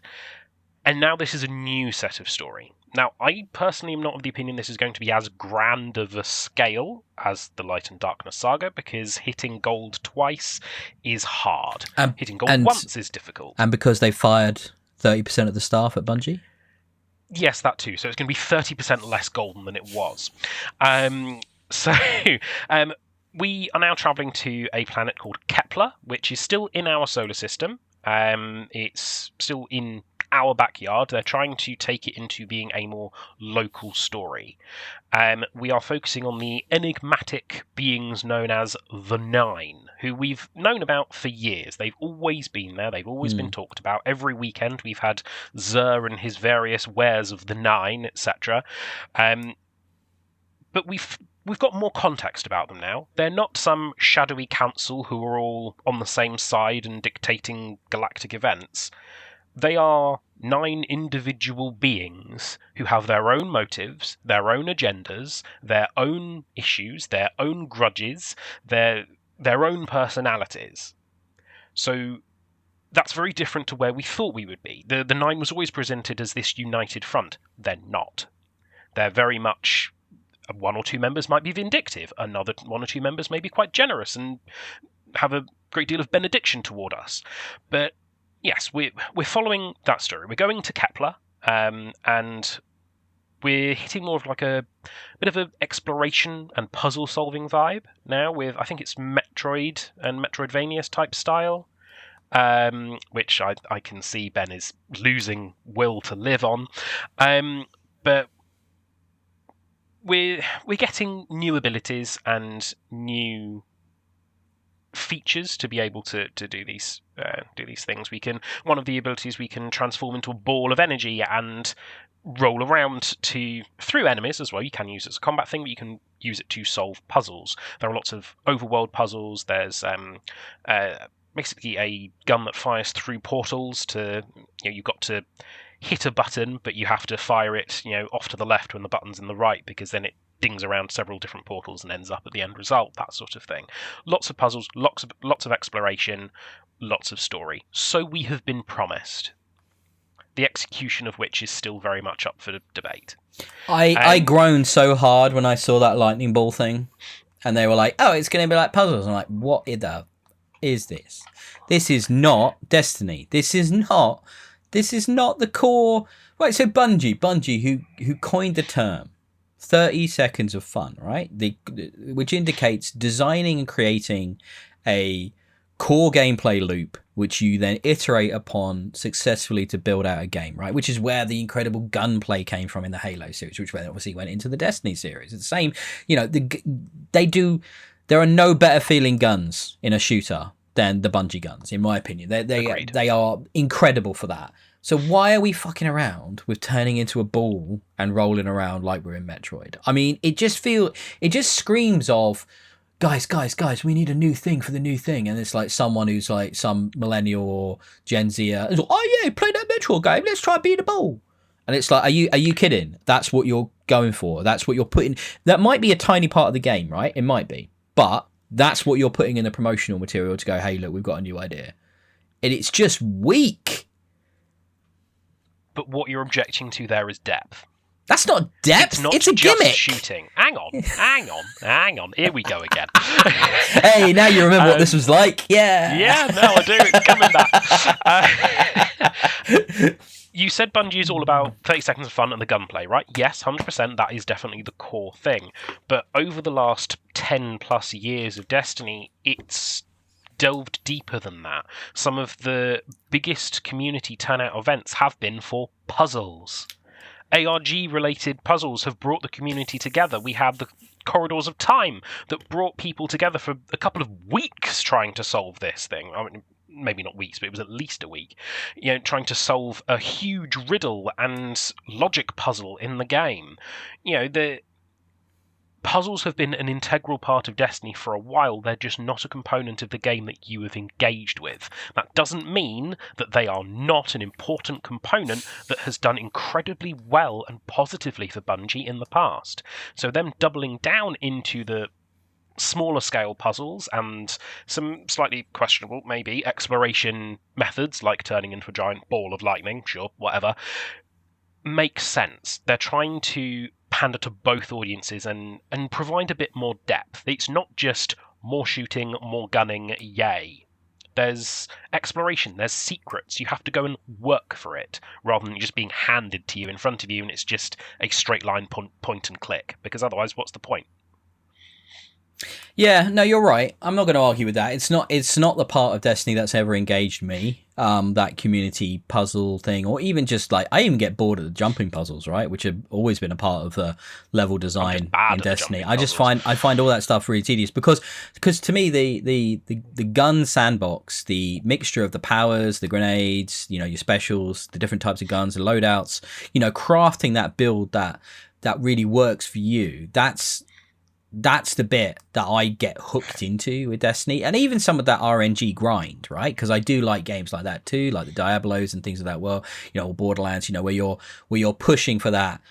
S2: And now this is a new set of story. Now, I personally am not of the opinion this is going to be as grand of a scale as the Light and Darkness saga, because hitting gold twice is hard. Hitting gold once is difficult.
S1: And because they fired 30% of the staff at Bungie?
S2: Yes, that too. So it's going to be 30% less golden than it was. We are now travelling to a planet called Kepler, which is still in our solar system. It's still in our backyard. They're trying to take it into being a more local story. We are focusing on the enigmatic beings known as the Nine, who we've known about for years. They've always been there. They've always been talked about. Every weekend we've had Xur and his various wares of the Nine, etc. But we've got more context about them now. They're not some shadowy council who are all on the same side and dictating galactic events. They are 9 individual beings who have their own motives, their own agendas, their own issues, their own grudges, their own personalities. So that's very different to where we thought we would be. The 9 was always presented as this united front. They're not. They're very much... 1 or 2 members might be vindictive, another 1 or 2 members may be quite generous and have a great deal of benediction toward us. But yes, we're following that story. We're going to Kepler, and we're hitting more of like a bit of an exploration and puzzle-solving vibe now with, I think it's Metroid and Metroidvania type style, which I can see Ben is losing will to live on. But we're getting new abilities and new features to be able to do these things. One of the abilities, we can transform into a ball of energy and roll around through enemies as well. You can use it as a combat thing, but you can use it to solve puzzles. There are lots of overworld puzzles. There's basically a gun that fires through portals. You've got to hit a button, but you have to fire it, off to the left when the button's in the right, because then it dings around several different portals and ends up at the end result, that sort of thing. Lots of puzzles, lots of exploration, lots of story. So we have been promised. The execution of which is still very much up for debate.
S1: I groaned so hard when I saw that lightning ball thing, and they were like, "Oh, it's going to be like puzzles." I'm like, "What the is this? This is not Destiny. This is not the core." Right, so Bungie, who coined the term 30 seconds of fun, right? Which indicates designing and creating a core gameplay loop, which you then iterate upon successfully to build out a game, right? Which is where the incredible gunplay came from in the Halo series, which obviously went into the Destiny series. It's the same, there are no better feeling guns in a shooter than the Bungie guns, in my opinion. They are incredible for that. So why are we fucking around with turning into a ball and rolling around like we're in Metroid? I mean, it just screams of, guys, we need a new thing for the new thing. And it's like someone who's like some millennial or Gen Z, like, oh yeah, play that Metroid game, let's try being a ball. And it's like, are you kidding? That's what you're going for. That's what you're putting. That might be a tiny part of the game, right? It might be. But that's what you're putting in the promotional material to go, hey, look, we've got a new idea. And it's just weak.
S2: But what you're objecting to there is depth.
S1: That's not depth. It's a
S2: just
S1: gimmick.
S2: Shooting. Hang on. Here we go again.
S1: Hey, now you remember what this was like. Yeah.
S2: Yeah, no, I do. It's coming back. You said Bungie is all about 30 seconds of fun and the gunplay, right? Yes, 100%. That is definitely the core thing. But over the last 10 plus years of Destiny, it's delved deeper than that. Some of the biggest community turnout events have been for puzzles. ARG-related puzzles have brought the community together. We had the Corridors of Time that brought people together for a couple of weeks trying to solve this thing. I mean, maybe not weeks, but it was at least a week. Trying to solve a huge riddle and logic puzzle in the game. The puzzles have been an integral part of Destiny for a while. They're just not a component of the game that you have engaged with. That doesn't mean that they are not an important component that has done incredibly well and positively for Bungie in the past. So them doubling down into the smaller scale puzzles and some slightly questionable, maybe, exploration methods, like turning into a giant ball of lightning, sure, whatever, makes sense. They're trying to pander to both audiences and provide a bit more depth. It's not just more shooting, more gunning, yay. There's exploration, there's secrets. You have to go and work for it, rather than just being handed to you in front of you and it's just a straight line point and click, because otherwise what's the point?
S1: Yeah, no, you're right. I'm not going to argue with that. It's not the part of Destiny that's ever engaged me. That community puzzle thing, or even just like, I even get bored of the jumping puzzles, right? Which have always been a part of the level design in Destiny. I find all that stuff really tedious because to me the gun sandbox, the mixture of the powers, the grenades, your specials, the different types of guns, the loadouts, crafting that build that really works for you. That's the bit that I get hooked into with Destiny, and even some of that RNG grind, right? Because I do like games like that too, like the Diablos and things of that. Well, Borderlands, where you're pushing for that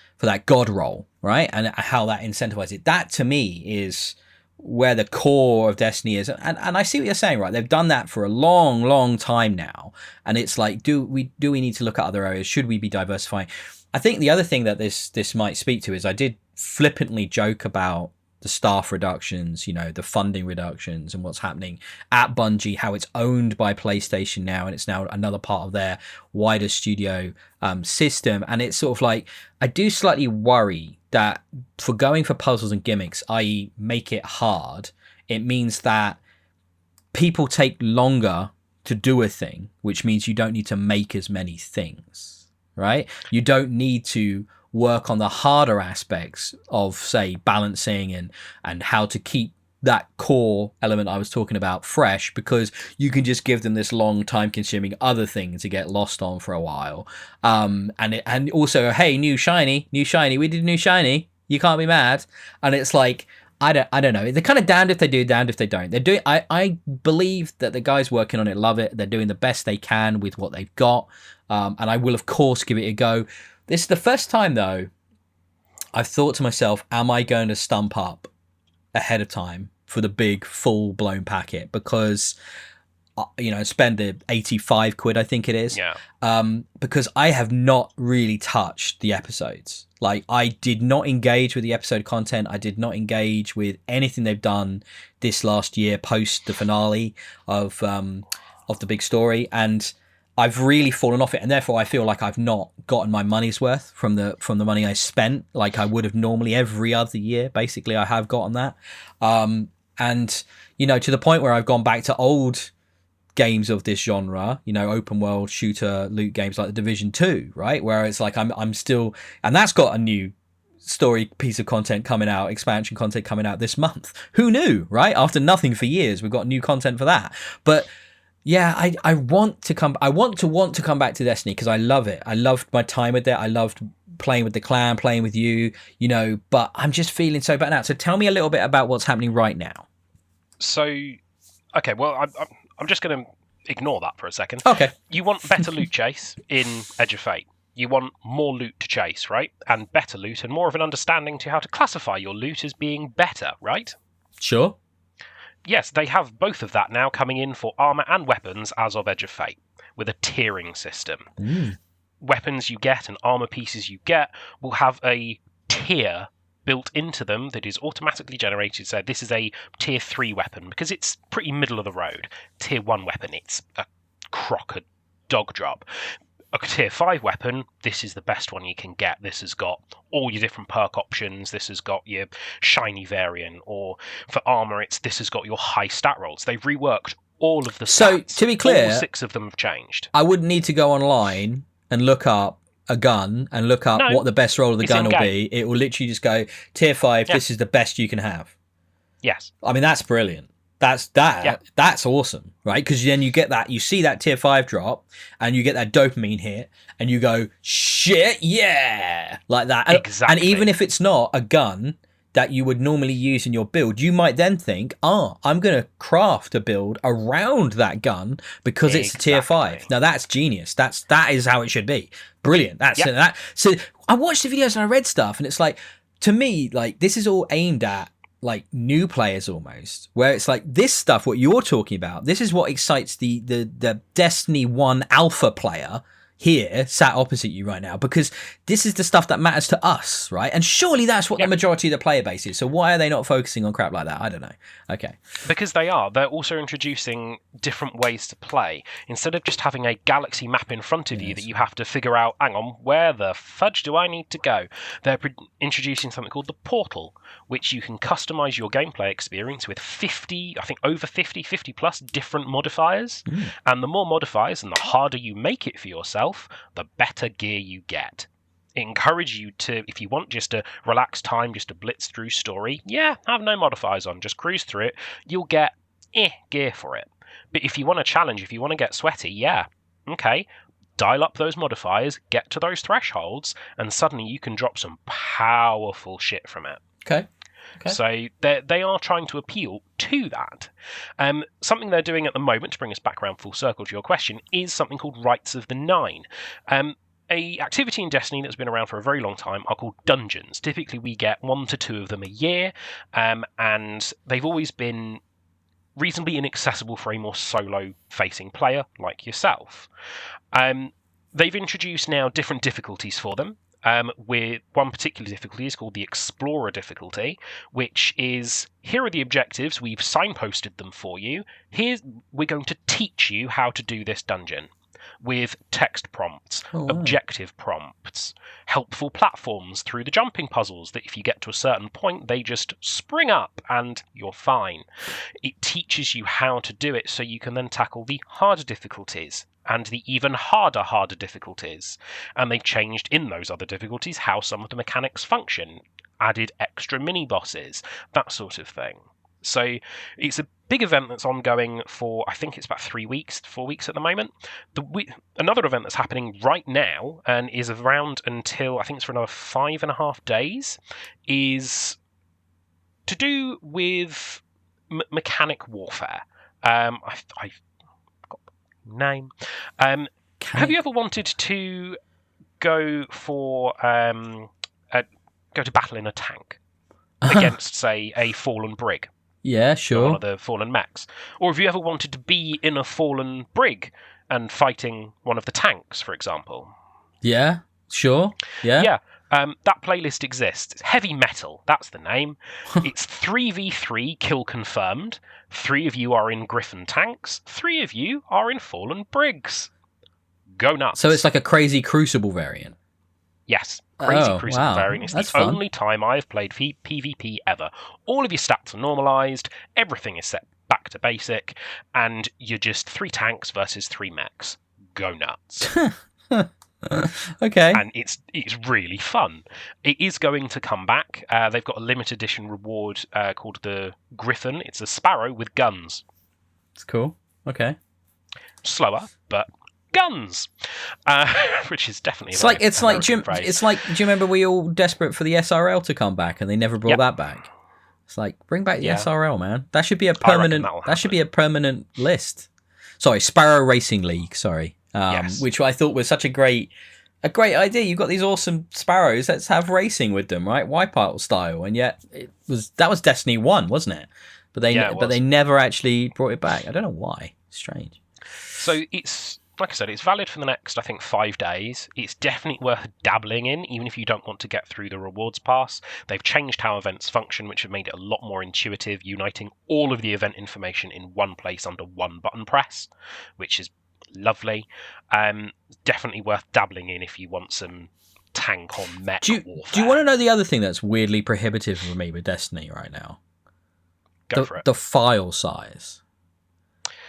S1: god roll, right? And how that incentivizes it. That to me is where the core of Destiny is. And I see what you're saying, right? They've done that for a long, long time now, and it's like, do we need to look at other areas? Should we be diversifying? I think the other thing that this might speak to is I did flippantly joke about the staff reductions, the funding reductions and what's happening at Bungie, how it's owned by PlayStation now, and it's now another part of their wider studio system. And it's sort of like, I do slightly worry that for going for puzzles and gimmicks, i.e. make it hard, it means that people take longer to do a thing, which means you don't need to make as many things, right? You don't need to work on the harder aspects of, say, balancing and how to keep that core element I was talking about fresh, because you can just give them this long time consuming other thing to get lost on for a while. And also, hey, new shiny, we did new shiny, you can't be mad. And it's like, I don't know. They're kind of damned if they do, damned if they don't. They're doing. I believe that the guys working on it love it. They're doing the best they can with what they've got. And I will, of course, give it a go. This is the first time, though, I've thought to myself, am I going to stump up ahead of time for the big full-blown packet? Because, spend the 85 quid, I think it is.
S2: Yeah.
S1: Because I have not really touched the episodes. Like, I did not engage with the episode content. I did not engage with anything they've done this last year post the finale of the big story. And I've really fallen off it, and therefore I feel like I've not gotten my money's worth from the money I spent, like I would have normally every other year. Basically, I have gotten that, and to the point where I've gone back to old games of this genre, open world shooter loot games like the Division 2, right, where it's like I'm still, and that's got a new story piece of content coming out, expansion content coming out this month. Who knew, right? After nothing for years, we've got new content for that. But yeah, I want to come back to Destiny because I love it. I loved my time with it. I loved playing with the clan, playing with you, but I'm just feeling so bad now. So tell me a little bit about what's happening right now.
S2: So, okay, well, I'm just going to ignore that for a second.
S1: Okay.
S2: You want better loot chase in Edge of Fate. You want more loot to chase, right? And better loot and more of an understanding to how to classify your loot as being better, right?
S1: Sure.
S2: Yes, they have both of that now coming in for armor and weapons as of Edge of Fate, with a tiering system. Weapons you get and armor pieces you get will have a tier built into them that is automatically generated. So this is a tier 3 weapon because it's pretty middle of the road. Tier 1 weapon, it's a crock, a dog drop. A tier 5 weapon, this is the best one you can get. This has got all your different perk options. This has got your shiny variant. Or for armor, this has got your high stat rolls. They've reworked all of the stats.
S1: So, to be clear,
S2: all 6 of them have changed.
S1: I wouldn't need to go online and look up a gun and look up what the best roll of the gun will be. It will literally just go, tier 5, this is the best you can have.
S2: Yes.
S1: I mean, that's brilliant. That's awesome, right? Because then you get that, you see that tier 5 drop, and you get that dopamine hit, and you go, shit, yeah, like that.
S2: Exactly.
S1: And even if it's not a gun that you would normally use in your build, you might then think, I'm going to craft a build around that gun because it's a tier 5. Now that's genius. That is how it should be. Brilliant. So I watched the videos and I read stuff, and it's like, to me, like, this is all aimed at like new players almost, where it's like this stuff, what you're talking about, this is what excites the Destiny 1 alpha player here sat opposite you right now, because this is the stuff that matters to us, right? And surely that's what the majority of the player base is. So why are they not focusing on crap like that? I don't know. Okay.
S2: Because they're also introducing different ways to play. Instead of just having a galaxy map in front of you that you have to figure out, hang on, where the fudge do I need to go? They're introducing something called the Portal, which you can customize your gameplay experience with 50 plus different modifiers. And the more modifiers and the harder you make it for yourself, the better gear you get. It encourages you to, if you want just a relaxed time, just a blitz through story, have no modifiers on, just cruise through it, you'll get gear for it. But if you want a challenge, if you want to get sweaty, okay, dial up those modifiers, get to those thresholds, and suddenly you can drop some powerful shit from it.
S1: Okay.
S2: So they are trying to appeal to that. Something they're doing at the moment, to bring us back around full circle to your question, is something called Rights of the Nine. A activity in Destiny that's been around for a very long time are called dungeons. Typically we get 1 to 2 of them a year, and they've always been reasonably inaccessible for a more solo-facing player like yourself. They've introduced now different difficulties for them. With one particular difficulty is called the Explorer difficulty, which is, here are the objectives, we've signposted them for you, we're going to teach you how to do this dungeon, with text prompts, objective prompts, helpful platforms through the jumping puzzles that if you get to a certain point, they just spring up and you're fine. It teaches you how to do it so you can then tackle the harder difficulties and the even harder difficulties. And they've changed in those other difficulties how some of the mechanics function, added extra mini-bosses, that sort of thing. So it's a big event that's ongoing for, I think it's about 4 weeks at the moment. Another event that's happening right now and is around until, I think it's for another 5.5 days, is to do with mechanic warfare. I've got the name. Have you ever wanted to go for go to battle in a tank against, say, a fallen brig?
S1: Yeah, sure.
S2: One of the fallen mechs. Or have you ever wanted to be in a fallen brig and fighting one of the tanks, for example?
S1: Yeah, sure. Yeah.
S2: Yeah. That playlist exists. It's Heavy Metal, that's the name. It's 3v3 kill confirmed. 3 of you are in Griffin tanks. 3 of you are in fallen brigs. Go nuts.
S1: So it's like a crazy Crucible variant.
S2: Yes. Crazy Crucible variant. It's
S1: That's
S2: the
S1: fun.
S2: only time I've played PvP ever. All of your stats are normalised, everything is set back to basic, and you're just 3 tanks versus 3 mechs. Go nuts.
S1: Okay.
S2: And it's really fun. It is going to come back. They've got a limited edition reward called the Griffin. It's a sparrow with guns.
S1: It's cool. Okay.
S2: Slower, but guns, which is definitely
S1: It's like Jim.
S2: phrase.
S1: It's like, do you remember we all desperate for the SRL to come back and they never brought that back? It's like, bring back the SRL, man. That should be a permanent. That should be a permanent list. Sorry, Sparrow Racing League. Sorry, which I thought was such a great idea. You've got these awesome sparrows. Let's have racing with them, right? Wipeout style. And yet that was Destiny 1, wasn't it? But they never actually brought it back. I don't know why. Strange.
S2: So it's, like I said, it's valid for the next, I think, 5 days. It's definitely worth dabbling in, even if you don't want to get through the rewards pass. They've changed how events function, which have made it a lot more intuitive, uniting all of the event information in one place under one button press, which is lovely. Definitely worth dabbling in if you want some tank on mech warfare.
S1: Do you want to know the other thing that's weirdly prohibitive for me with Destiny right now?
S2: Go for it.
S1: The file size.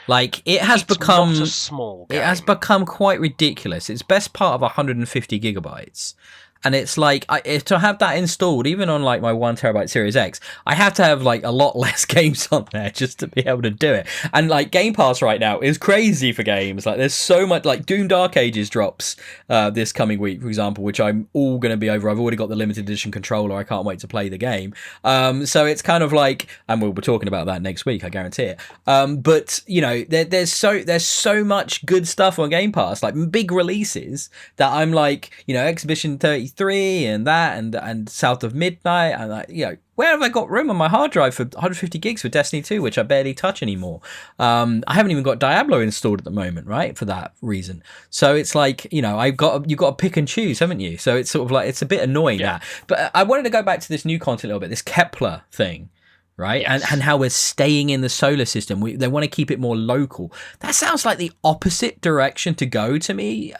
S1: Like, it has become
S2: not a small game.
S1: It has become quite ridiculous. It's best part of 150 gigabytes. And it's like, to have that installed, even on like my 1 terabyte Series X, I have to have like a lot less games on there just to be able to do it. And like Game Pass right now is crazy for games. Like there's so much, like Doom Dark Ages drops this coming week, for example, which I'm all going to be over. I've already got the limited edition controller. I can't wait to play the game. So it's kind of like, and we'll be talking about that next week, I guarantee it. But you know, there's so much good stuff on Game Pass, like big releases that I'm like, you know, Exhibition 33 and that and South of Midnight, and like, you know, where have I got room on my hard drive for 150 gigs for Destiny 2, which I barely touch anymore? I haven't even got Diablo installed at the moment, right? For that reason. So it's like, you know, you've got to pick and choose, haven't you? So it's sort of like, it's a bit annoying that. But I wanted to go back to this new content a little bit, this Kepler thing. Right, yes. and how we're staying in the solar system. They want to keep it more local. That sounds like the opposite direction to go to me.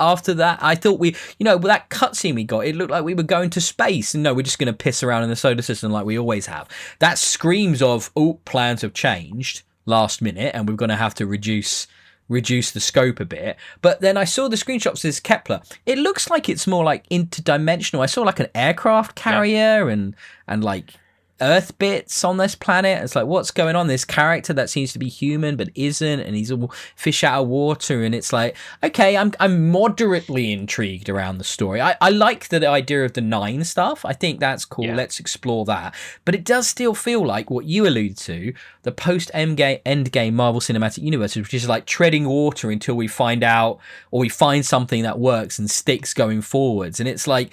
S1: After that, I thought with that cutscene we got, it looked like we were going to space. And no, we're just going to piss around in the solar system like we always have. That screams of, plans have changed last minute, and we're going to have to reduce the scope a bit. But then I saw the screenshots of this Kepler. It looks like it's more like interdimensional. I saw like an aircraft carrier and like Earth bits on this planet. It's like, what's going on? This character that seems to be human but isn't, and he's all fish out of water, and it's like, okay, I'm moderately intrigued around the story. I like the idea of the 9 stuff. I think that's cool. Let's explore that. But it does still feel like what you alluded to, the post Endgame Marvel Cinematic Universe, which is like treading water until we find out, or we find something that works and sticks going forwards. And it's like,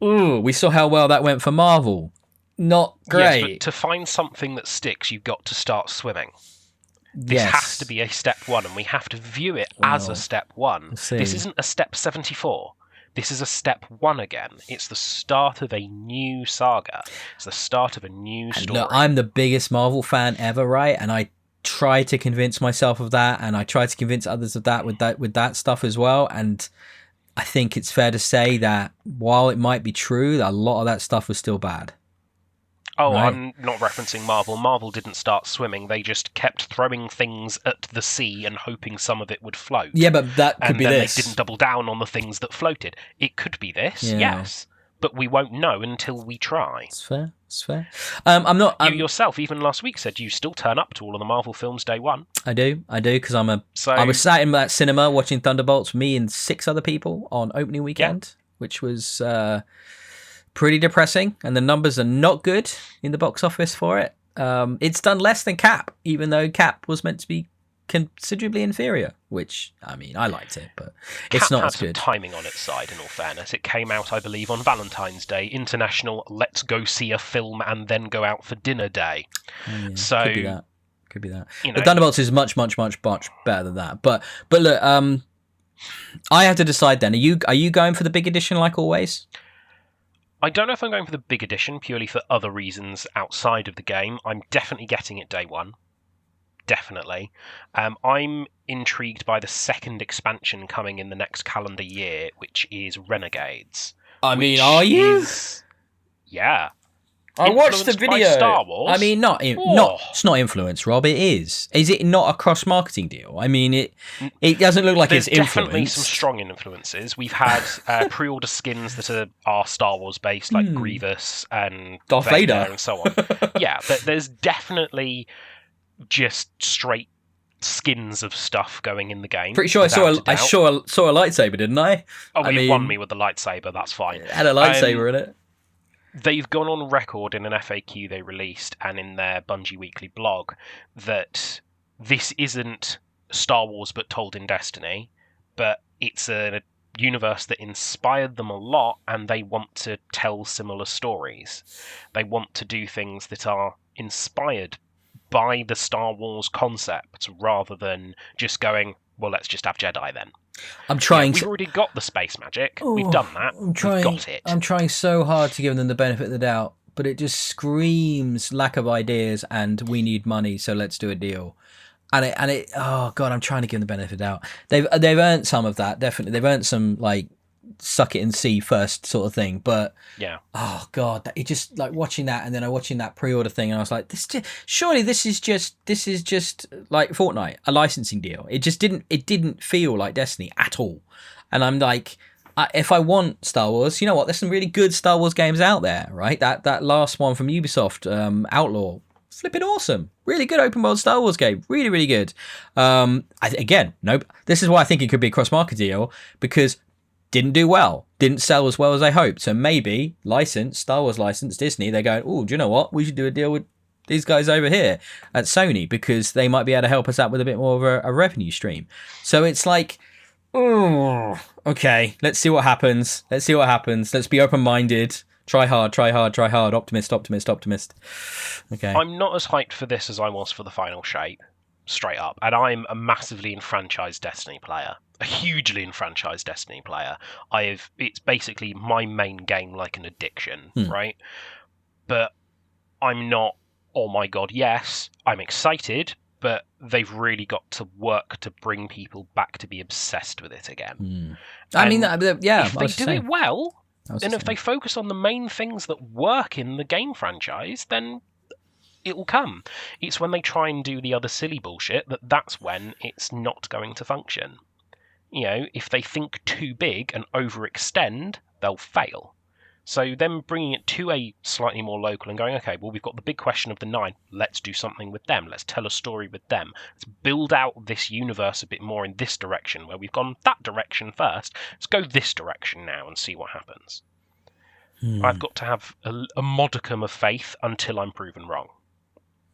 S1: ooh, we saw how well that went for Marvel. Not great.
S2: Yes, but to find something that sticks, you've got to start swimming. This has to be a step 1, and we have to view it as a step 1. This isn't a step 74. This is a step 1 again. It's the start of a new saga. It's the start of a new story.
S1: Look, I'm the biggest Marvel fan ever, right? And I try to convince myself of that, and I try to convince others of that with that stuff as well. And I think it's fair to say that while it might be true, that a lot of that stuff was still bad.
S2: Oh, right. I'm not referencing Marvel. Marvel didn't start swimming. They just kept throwing things at the sea and hoping some of it would float.
S1: Yeah, but that could be this.
S2: And then they didn't double down on the things that floated. It could be this, yes. But we won't know until we try.
S1: It's fair. I'm not.
S2: You yourself, even last week, said you still turn up to all of the Marvel films day one.
S1: I do, because I was sat in that cinema watching Thunderbolts, me and 6 other people on opening weekend, which was pretty depressing, and the numbers are not good in the box office for it. It's done less than Cap, even though Cap was meant to be considerably inferior, which, I mean, I liked it, but it's not as good.
S2: Cap had some timing on its side, in all fairness. It came out, I believe, on Valentine's Day, International Let's Go See a Film and Then Go Out for Dinner Day. So
S1: could be that. The Thunderbolts is much better than that. But look, I have to decide then. Are you going for the big edition like always?
S2: I don't know if I'm going for the big edition purely for other reasons outside of the game. I'm definitely getting it day one. Definitely. I'm intrigued by the second expansion coming in the next calendar year, which is Renegades.
S1: I mean, are you?
S2: Yeah.
S1: I watched the
S2: Influenced by
S1: video.
S2: Star Wars?
S1: I mean, it's not influence, Rob. It is. Is it not a cross marketing deal? I mean, it doesn't look like it's influenced.
S2: There's definitely some strong influences. We've had pre-order skins that are Star Wars based, like Grievous and
S1: Darth Vader
S2: and so on. Yeah, but there's definitely just straight skins of stuff going in the game.
S1: Pretty sure I saw a lightsaber, didn't I?
S2: Oh, you won me with the lightsaber. That's fine.
S1: It had a lightsaber in it.
S2: They've gone on record in an FAQ they released and in their Bungie Weekly blog that this isn't Star Wars but told in Destiny, but it's a universe that inspired them a lot, and they want to tell similar stories. They want to do things that are inspired by the Star Wars concept rather than just going, well, let's just have Jedi then. We've already got the space magic. We've done that. We've got it.
S1: I'm trying so hard to give them the benefit of the doubt, but it just screams lack of ideas and we need money, so let's do a deal. And it oh god, I'm trying to give them the benefit of the doubt. They've earned some of that, definitely. They've earned some like suck it and see first sort of thing, but oh god, it just like watching that, and then I watching that pre-order thing, and I was like, surely this is just like Fortnite, a licensing deal. It didn't feel like Destiny at all. And I'm like, if I want Star Wars, you know what, there's some really good Star Wars games out there, right? That last one from Ubisoft, Outlaw, flipping awesome, really good open world Star Wars game, really really good. This is why I think it could be a cross market deal, because didn't do well, didn't sell as well as I hoped. So maybe Star Wars license, Disney, they're going, oh, do you know what? We should do a deal with these guys over here at Sony, because they might be able to help us out with a bit more of a revenue stream. So it's like, oh, okay, let's see what happens. Let's be open-minded. Try hard. Optimist. Okay.
S2: I'm not as hyped for this as I was for the final shape, straight up. And I'm a massively enfranchised Destiny player. A hugely enfranchised Destiny player. It's basically my main game, like an addiction, right? But I'm not, oh my god, yes, I'm excited, but they've really got to work to bring people back to be obsessed with it again.
S1: I mean, yeah.
S2: If they do it well, and if they focus on the main things that work in the game franchise, then it will come. It's when they try and do the other silly bullshit that's when it's not going to function. You know, if they think too big and overextend, they'll fail. So them bringing it to a slightly more local and going, okay, well, we've got the big question of the 9. Let's do something with them. Let's tell a story with them. Let's build out this universe a bit more in this direction, where we've gone that direction first. Let's go this direction now and see what happens. I've got to have a modicum of faith until I'm proven wrong.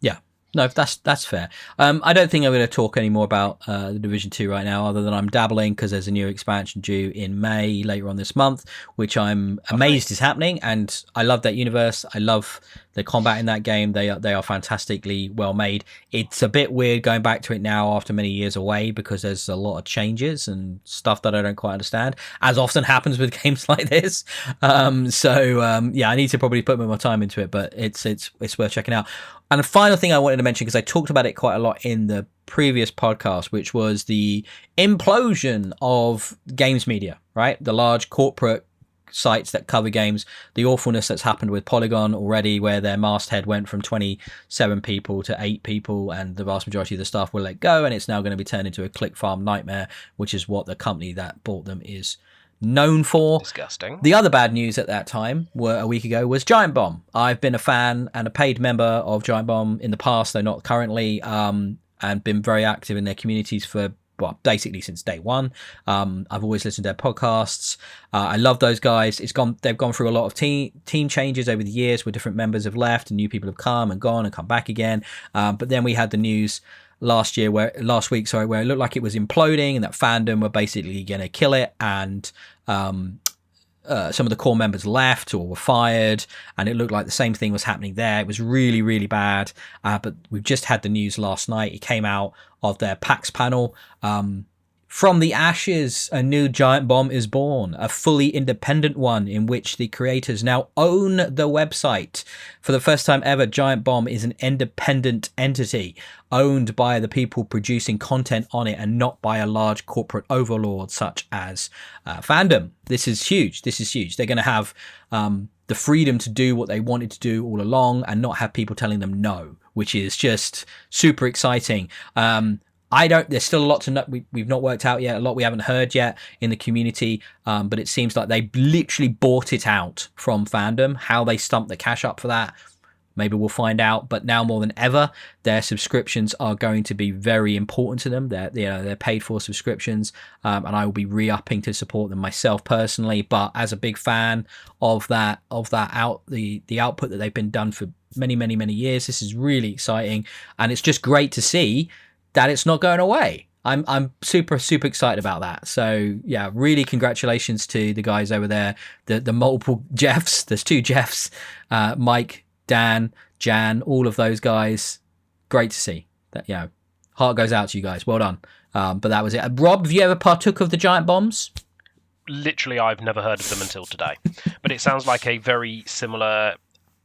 S1: Yeah. No, that's fair. I don't think I'm going to talk any more about the Division 2 right now, other than I'm dabbling because there's a new expansion due in May later on this month, which I'm amazed is happening, and I love that universe. I love the combat in that game. They are fantastically well made. It's a bit weird going back to it now after many years away, because there's a lot of changes and stuff that I don't quite understand, as often happens with games like this. I need to probably put more time into it, but it's worth checking out. And the final thing I wanted to mention, because I talked about it quite a lot in the previous podcast, which was the implosion of games media, right? The large corporate sites that cover games, the awfulness that's happened with Polygon already, where their masthead went from 27 people to 8 people, and the vast majority of the staff will let go, and it's now going to be turned into a click farm nightmare, which is what the company that bought them is known for.
S2: Disgusting.
S1: The other bad news at that time, a week ago, was Giant Bomb. I've been a fan and a paid member of Giant Bomb in the past, though not currently, and been very active in their communities for, well, basically since day one. I've always listened to their podcasts. I love those guys. They've gone through a lot of team changes over the years, where different members have left and new people have come and gone and come back again. But then we had the news last week, where it looked like it was imploding and that fandom were basically going to kill it, and some of the core members left or were fired, and it looked like the same thing was happening there. It was really, really bad. But we've just had the news last night. It came out of their PAX panel. From the ashes, a new Giant Bomb is born, a fully independent one in which the creators now own the website. For the first time ever, Giant Bomb is an independent entity owned by the people producing content on it, and not by a large corporate overlord such as Fandom. This is huge. They're going to have the freedom to do what they wanted to do all along and not have people telling them no, which is just super exciting. There's still a lot to know. We've not worked out yet, a lot we haven't heard yet in the community, but it seems like they literally bought it out from fandom. How they stumped the cash up for that, maybe we'll find out. But now more than ever, their subscriptions are going to be very important to them. They're paid for subscriptions, and I will be re-upping to support them myself personally. But as a big fan of the output that they've been done for many years, this is really exciting, and it's just great to see that it's not going away. I'm super excited about that. So yeah, really congratulations to the guys over there, the multiple Jeffs. There's 2 Jeffs, Mike, Dan, Jan, all of those guys. Great to see that. Heart goes out to you guys. Well done. But that was it. Rob, have you ever partook of the giant bombs?
S2: Literally, I've never heard of them until today. But it sounds like a very similar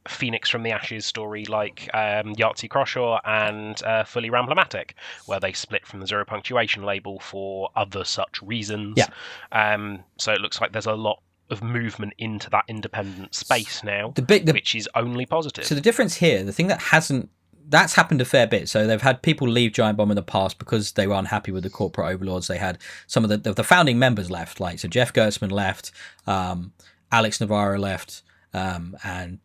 S2: Phoenix from the Ashes story, like Yahtzee Croshaw and Fully Ramblematic, where they split from the Zero Punctuation label for other such reasons.
S1: Yeah.
S2: So it looks like there's a lot of movement into that independent space now, which is only positive.
S1: So the difference here, the thing that's happened a fair bit. So they've had people leave Giant Bomb in the past because they were unhappy with the corporate overlords. They had some of the founding members left, like so Jeff Gertzman left, Alex Navarro left, and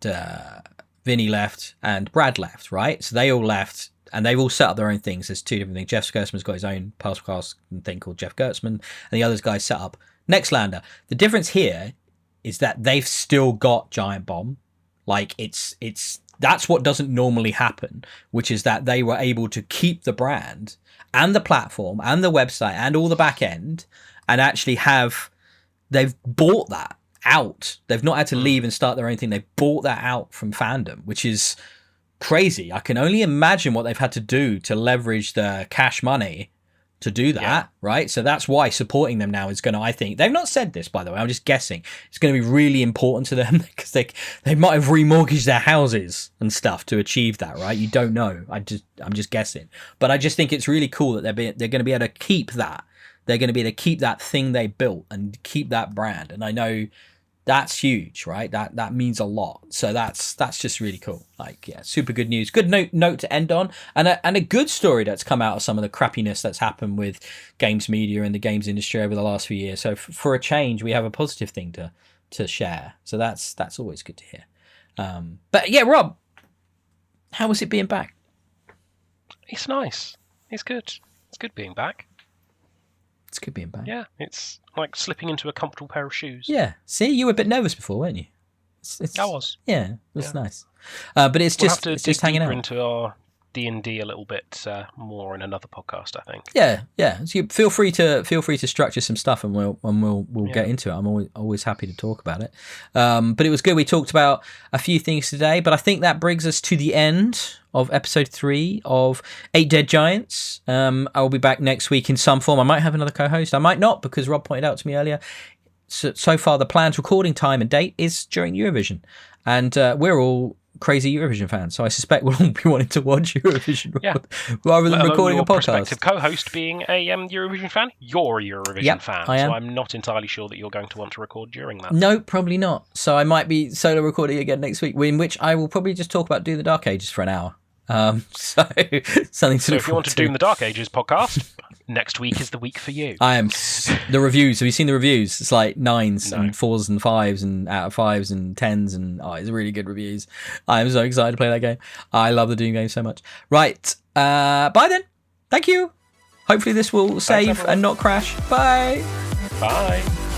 S1: Vinny left, and Brad left, right? So they all left, and they've all set up their own things. There's 2 different things. Jeff Gertzman's got his own podcast thing called Jeff Gertzman, and the other guys set up Nextlander. The difference here is that they've still got Giant Bomb. Like that's what doesn't normally happen, which is that they were able to keep the brand and the platform and the website and all the back end, and actually they've bought that out. They've not had to leave and start their own thing. They bought that out from fandom, which is crazy. I can only imagine what they've had to do to leverage the cash money to do that, right? So that's why supporting them now is going to, I think, they've not said this, by the way, I'm just guessing, it's going to be really important to them because they might have remortgaged their houses and stuff to achieve that, right? You don't know. I'm just guessing. But I just think it's really cool that they're going to be able to keep that. They're going to be able to keep that thing they built and keep that brand. And I know that's huge, right? That means a lot. So that's just really cool. Like, yeah, super good news. Good note to end on, and a good story that's come out of some of the crappiness that's happened with games media and the games industry over the last few years. So for a change, we have a positive thing to share. So that's always good to hear. But yeah, Rob, how was it being back?
S2: It's nice. It's good. It's good being back.
S1: It's good being back.
S2: Yeah, it's like slipping into a comfortable pair of shoes.
S1: Yeah. See, you were a bit nervous before, weren't you?
S2: I was.
S1: Yeah, it was nice. But it's just
S2: we'll have to
S1: it's just hanging out.
S2: Into our D&D a little bit more in another podcast, I think.
S1: Yeah. So you feel free to structure some stuff, and we'll get into it. I'm always happy to talk about it. But it was good. We talked about a few things today, but I think that brings us to the end of episode 3 of 8 Dead Giants. I will be back next week in some form. I might have another co-host. I might not, because Rob pointed out to me earlier. So far, the planned recording time and date is during Eurovision, and we're all crazy Eurovision fans, so I suspect we'll all be wanting to watch Eurovision rather than recording a podcast.
S2: Prospective co-host being a Eurovision fan, you're a Eurovision fan, so I'm not entirely sure that you're going to want to record during that.
S1: No, probably not. So I might be solo recording again next week, in which I will probably just talk about Doom the Dark Ages for an hour. So something to
S2: So if you want to Doom the Dark Ages podcast, next week is the week for you.
S1: I am the reviews. Have you seen the reviews? It's like 9s and 4s and 5s and out of 5s and 10s, and it's really good reviews. I am so excited to play that game. I love the Doom game so much. Right. Bye then. Thank you. Hopefully this will save and not crash. Bye.
S2: Bye.